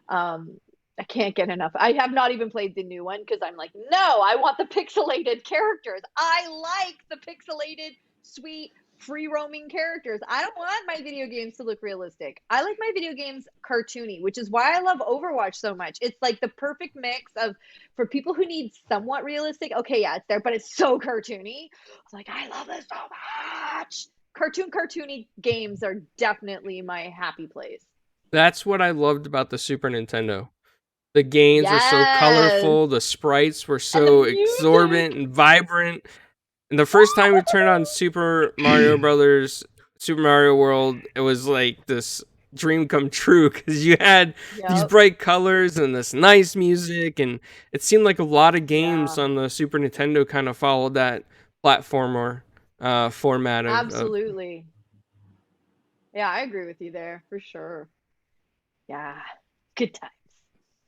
I can't get enough. I have not even played the new one because I'm like, no, I want the pixelated characters. I like the pixelated, sweet, free roaming characters. I don't want my video games to look realistic. I like my video games cartoony, which is why I love Overwatch so much. It's like the perfect mix of, for people who need somewhat realistic, okay, yeah, it's there, but it's so cartoony. It's like, I love this so much. Cartoony games are definitely my happy place. That's what I loved about the Super Nintendo. The games were so colorful, the sprites were so exorbitant and vibrant. And the first time we turned on Super Mario Brothers, Super Mario World, it was like this dream come true because you had these bright colors and this nice music, and it seemed like a lot of games on the Super Nintendo kind of followed that platformer format. Absolutely. Yeah, I agree with you there for sure. Yeah, good times.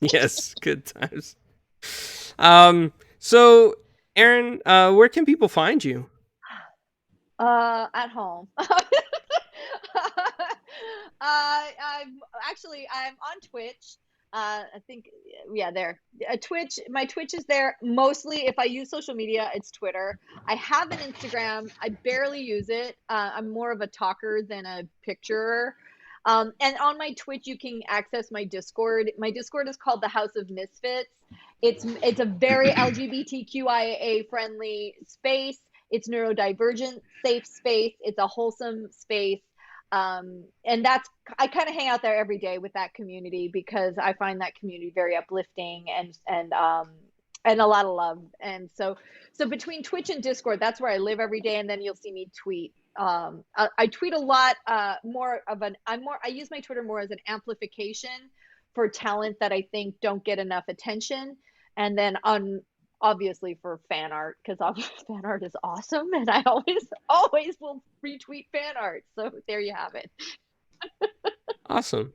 Yes, good times. So, Erin, where can people find you? At home. I'm on Twitch. I think, there. Twitch. My Twitch is there. Mostly, if I use social media, it's Twitter. I have an Instagram. I barely use it. I'm more of a talker than a picturer. And on my Twitch, you can access my Discord. My Discord is called the House of Misfits. It's a very LGBTQIA friendly space. It's neurodivergent, safe space. It's a wholesome space. And I kind of hang out there every day with that community because I find that community very uplifting and a lot of love. And so between Twitch and Discord, that's where I live every day. And then you'll see me tweet. I tweet a lot I use my Twitter more as an amplification for talent that I think don't get enough attention. And then obviously for fan art, because fan art is awesome. And I always will retweet fan art. So there you have it. Awesome.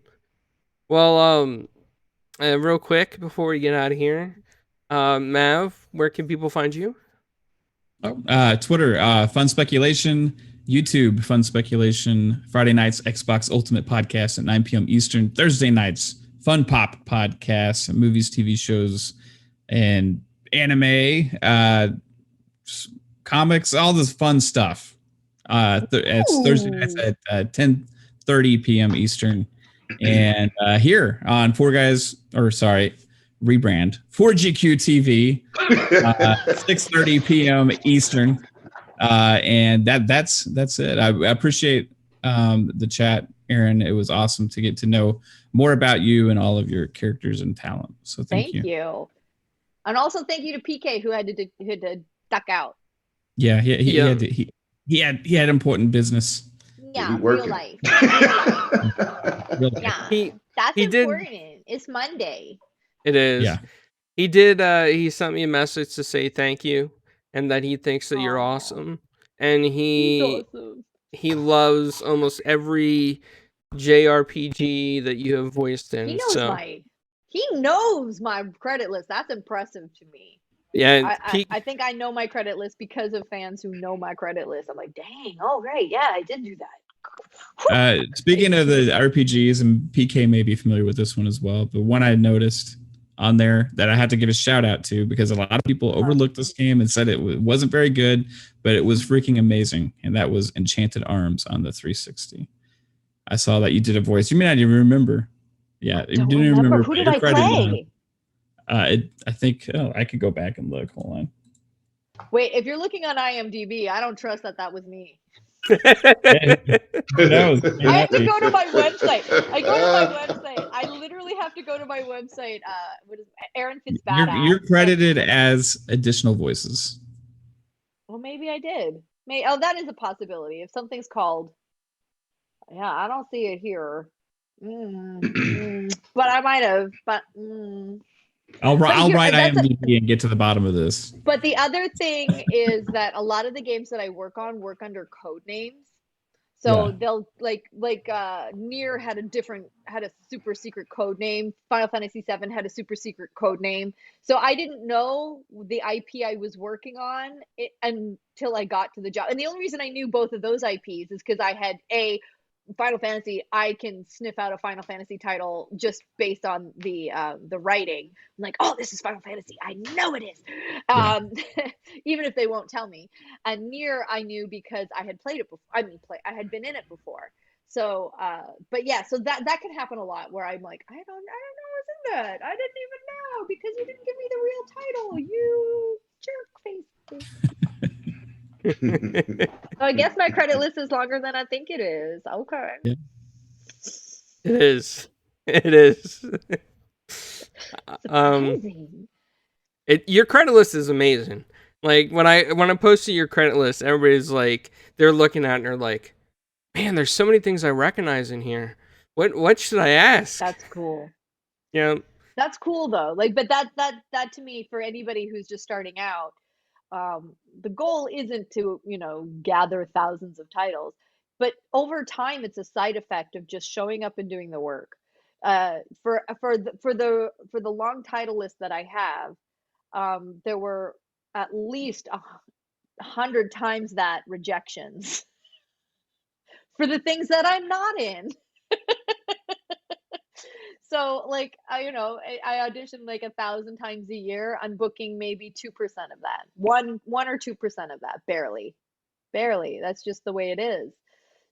Well, real quick before we get out of here, Mav, where can people find you? Twitter, Fun Speculation. YouTube, Fun Speculation. Friday nights, Xbox Ultimate Podcast at 9 p.m. Eastern. Thursday nights, Fun Pop Podcast, movies, TV shows, and anime, comics, all this fun stuff. It's Thursday nights at 10:30 p.m. Eastern. And here on rebrand, 4GQ TV, 6:30 p.m. Eastern. And that's it. I appreciate the chat, Erin. It was awesome to get to know more about you and all of your characters and talent. So thank you. And also thank you to PK who had to duck out. Yeah, he had important business. Yeah, real life. Yeah, that's important. It's Monday. It is. Yeah. He did. He sent me a message to say thank you, and that he thinks that you're Aw, awesome, and he's awesome. he loves almost every JRPG that you have voiced in. He knows my credit list. That's impressive to me. Yeah, I think I know my credit list because of fans who know my credit list. I'm like, dang, oh right, yeah, I did do that. Speaking of the RPGs, and PK may be familiar with this one as well, but one I noticed on there that I had to give a shout out to because a lot of people overlooked this game and said it wasn't very good, but it was freaking amazing, and that was Enchanted Arms on the 360. I saw that you did a voice. You may not even remember. Yeah, you didn't remember. Who did I play? I think. Oh, I could go back and look. Hold on. Wait, if you're looking on IMDb, I don't trust that was me. I have to go to my website. I literally have to go to my website. What is Erin Fitzgerald? You're credited as additional voices. Well, maybe I did. That is a possibility. If something's called, yeah, I don't see it here. But I might have. But I'll write IMDb and get to the bottom of this. But the other thing is that a lot of the games that I work on work under code names. So they'll like Nier had a super secret code name. Final Fantasy VII had a super secret code name. So I didn't know the IP I was working on until I got to the job. And the only reason I knew both of those IPs is because I had Final Fantasy. I can sniff out a Final Fantasy title just based on the writing. I'm like, oh, this is Final Fantasy. I know it is. Even if they won't tell me. And Nier, I knew because I had played it before. I had been in it before. So, but yeah, so that can happen a lot where I'm like, I don't know what's in that. I didn't even know because you didn't give me the real title. You jerk face. So I guess my credit list is longer than I think it is. Okay. Yeah. It is. It is. Your credit list is amazing. Like when I posted your credit list, everybody's like, they're looking at it and they're like, man, there's so many things I recognize in here. What should I ask? That's cool. Yeah. That's cool though. Like, but that to me, for anybody who's just starting out, the goal isn't to, gather thousands of titles, but over time, it's a side effect of just showing up and doing the work. For the long title list that I have, there were at least 100 times that rejections for the things that I'm not in. So like I audition like 1,000 times a year. I'm booking maybe 2% of that. One or 2% of that, barely. That's just the way it is.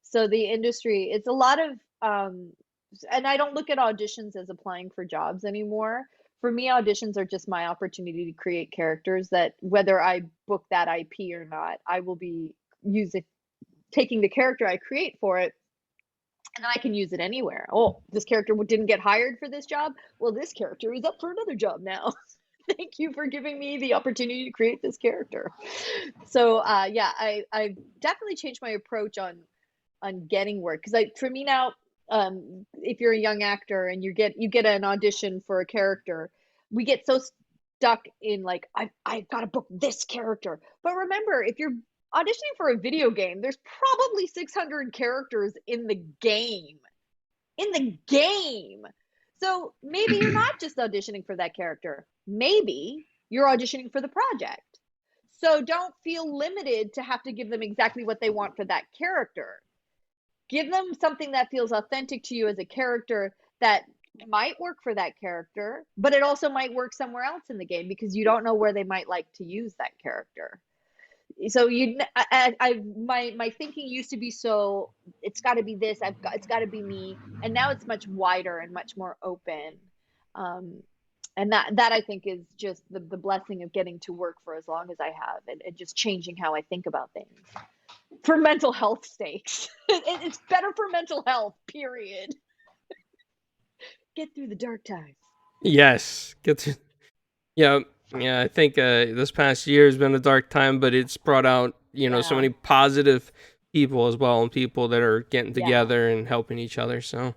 So the industry, it's a lot of and I don't look at auditions as applying for jobs anymore. For me, auditions are just my opportunity to create characters that whether I book that IP or not, I will be taking the character I create for it. And I can use it anywhere. Oh, this character didn't get hired for this job. Well, this character is up for another job now. Thank you for giving me the opportunity to create this character. So I definitely changed my approach on getting work because for me now, if you're a young actor and you get an audition for a character, we get so stuck in like I've got to book this character. But remember, if you're auditioning for a video game, there's probably 600 characters in the game. So maybe you're not just auditioning for that character. Maybe you're auditioning for the project. So don't feel limited to have to give them exactly what they want for that character. Give them something that feels authentic to you as a character that might work for that character, but it also might work somewhere else in the game because you don't know where they might like to use that character. So my thinking used to be so it's got to be this, it's got to be me, and now it's much wider and much more open, and that I think is just the blessing of getting to work for as long as I have, and just changing how I think about things for mental health stakes. It's better for mental health, period. Get through the dark times. Yes, yeah. I think this past year has been a dark time, but it's brought out, so many positive people as well, and people that are getting together and helping each other. So,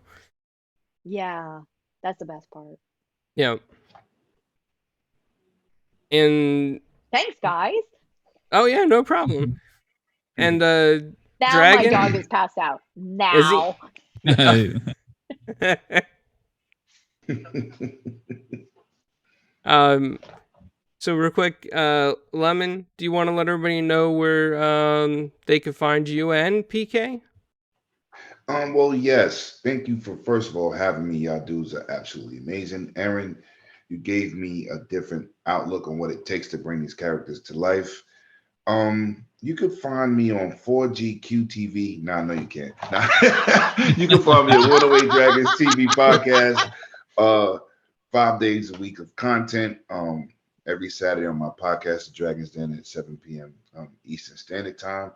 yeah, that's the best part. Yeah. And thanks, guys. oh yeah, no problem. And Now Dragon, my dog is passed out. is Now. he? So real quick, Lemon, do you want to let everybody know where they can find you and PK? Well, yes. Thank you for first of all having me. Y'all dudes are absolutely amazing. Erin, you gave me a different outlook on what it takes to bring these characters to life. You could find me on 4GQTV. Nah, no, you can't. Nah. You can find me at 108 Dragons TV podcast. 5 days a week of content. Every Saturday on my podcast, The Dragons Den, at 7 p.m. Eastern Standard Time.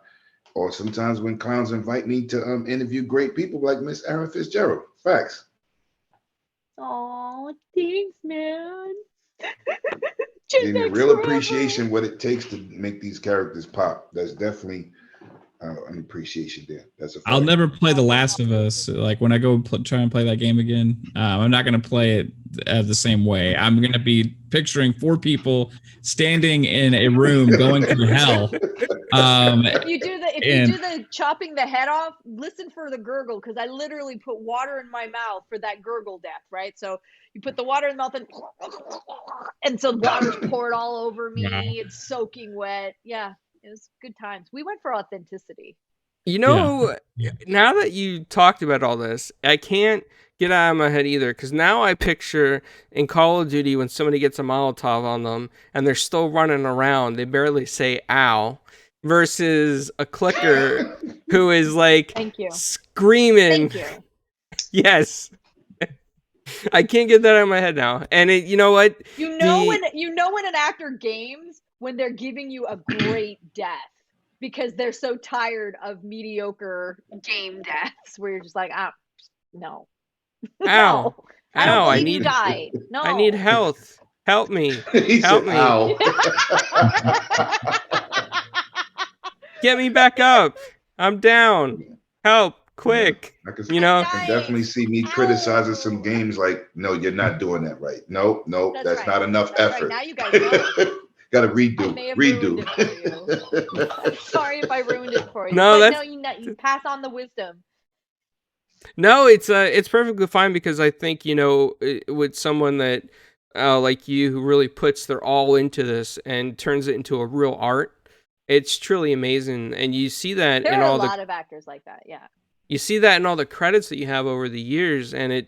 Or sometimes when clowns invite me to interview great people like Miss Erin Fitzgerald. Facts. Oh, thanks, man. Getting a real appreciation what it takes to make these characters pop. That's definitely an appreciation there. That's a fact. I'll never play The Last of Us. Like when I go try and play that game again, I'm not going to play it the same way. I'm going to be picturing 4 people standing in a room going through hell. If you do the chopping the head off, listen for the gurgle, because I literally put water in my mouth for that gurgle death, right? So you put the water in the mouth and so water's poured all over me. Wow. It's soaking wet. Yeah, it was good times. We went for authenticity. You know, now that you talked about all this, I can't get out of my head either, because now I picture in Call of Duty when somebody gets a Molotov on them and they're still running around, they barely say ow, versus a clicker who is like screaming. Thank you. Yes. I can't get that out of my head now. And you know what? You know when an actor games when they're giving you a great death, because they're so tired of mediocre game deaths where you're just like, no. Ow. No. I need you die. No. I need health. Help me. Help me. Ow. Get me back up. I'm down. Help. Quick. Yeah, I can definitely see me criticizing some games like, no, you're not doing that right. Nope, that's not enough effort. Right. Now you guys know. Gotta redo. I'm sorry if I ruined it for you. No, you pass on the wisdom. No, it's perfectly fine, because I think, with someone that like you, who really puts their all into this and turns it into a real art, it's truly amazing. And you see that there are a lot of actors like that. Yeah. You see that in all the credits that you have over the years, and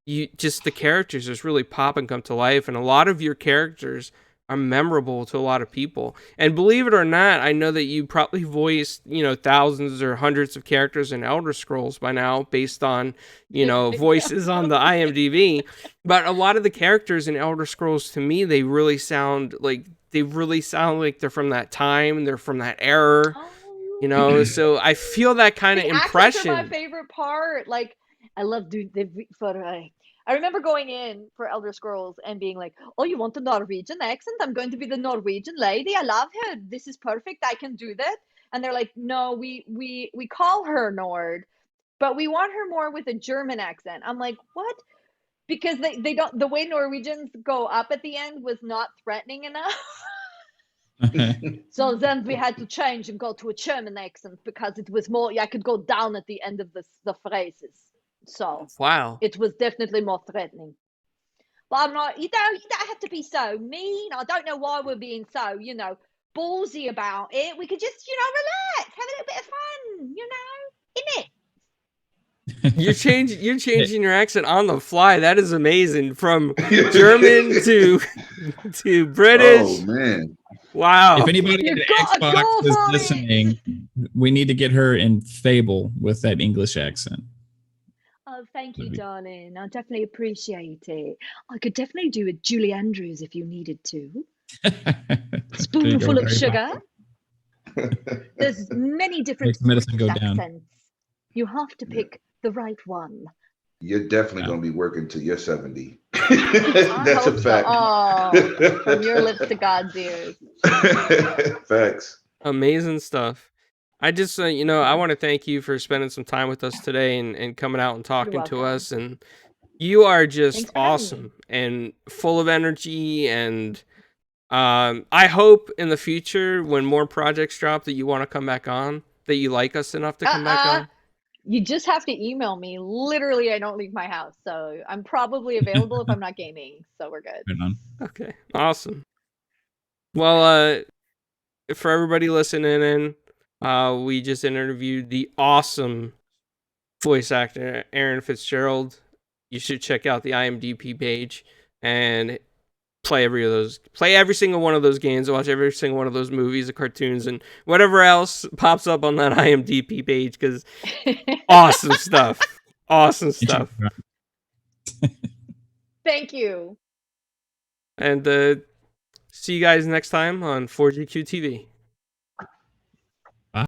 the characters just really pop and come to life. And a lot of your characters are memorable to a lot of people. And believe it or not, I know that you probably voiced, thousands or hundreds of characters in Elder Scrolls by now, based on, voices on the IMDb. But a lot of the characters in Elder Scrolls, to me, they really sound like they're from that time. They're from that era. So I feel that kind of impression. Accents are my favorite part. Like, I love I remember going in for Elder Scrolls and being like, "Oh, you want the Norwegian accent? I'm going to be the Norwegian lady. I love her. This is perfect. I can do that." And they're like, "No, we call her Nord, but we want her more with a German accent." I'm like, "What?" Because they don't. The way Norwegians go up at the end was not threatening enough. So then we had to change and go to a German accent, because it was more, I could go down at the end of the phrases. So wow, it was definitely more threatening. But I'm like, you don't have to be so mean. I don't know why we're being so, ballsy about it. We could just, relax, have a little bit of fun, innit? You're changing your accent on the fly. That is amazing. From German to British. Oh man. Wow. If anybody at Xbox is listening, we need to get her in Fable with that English accent. Oh, thank you, darling. I definitely appreciate it. I could definitely do a Julie Andrews if you needed to. Spoonful of sugar. There's many different accents. You have to pick the right one. You're definitely going to be working till you're 70. That's a fact. Oh, from your lips to God's ears. Facts. Amazing stuff. I just, I want to thank you for spending some time with us today and coming out and talking to us. And you are just awesome and full of energy. And I hope in the future when more projects drop that you want to come back on, that you like us enough to come back on. You just have to email me. Literally, I don't leave my house, so I'm probably available if I'm not gaming. So we're good. Right on. Okay, awesome. Well, for everybody listening in, we just interviewed the awesome voice actor Erin Fitzgerald. You should check out the IMDb page and play every single one of those games, watch every single one of those movies, or cartoons, and whatever else pops up on that IMDb page, because awesome stuff. Awesome stuff. Thank you. And see you guys next time on 4GQ TV.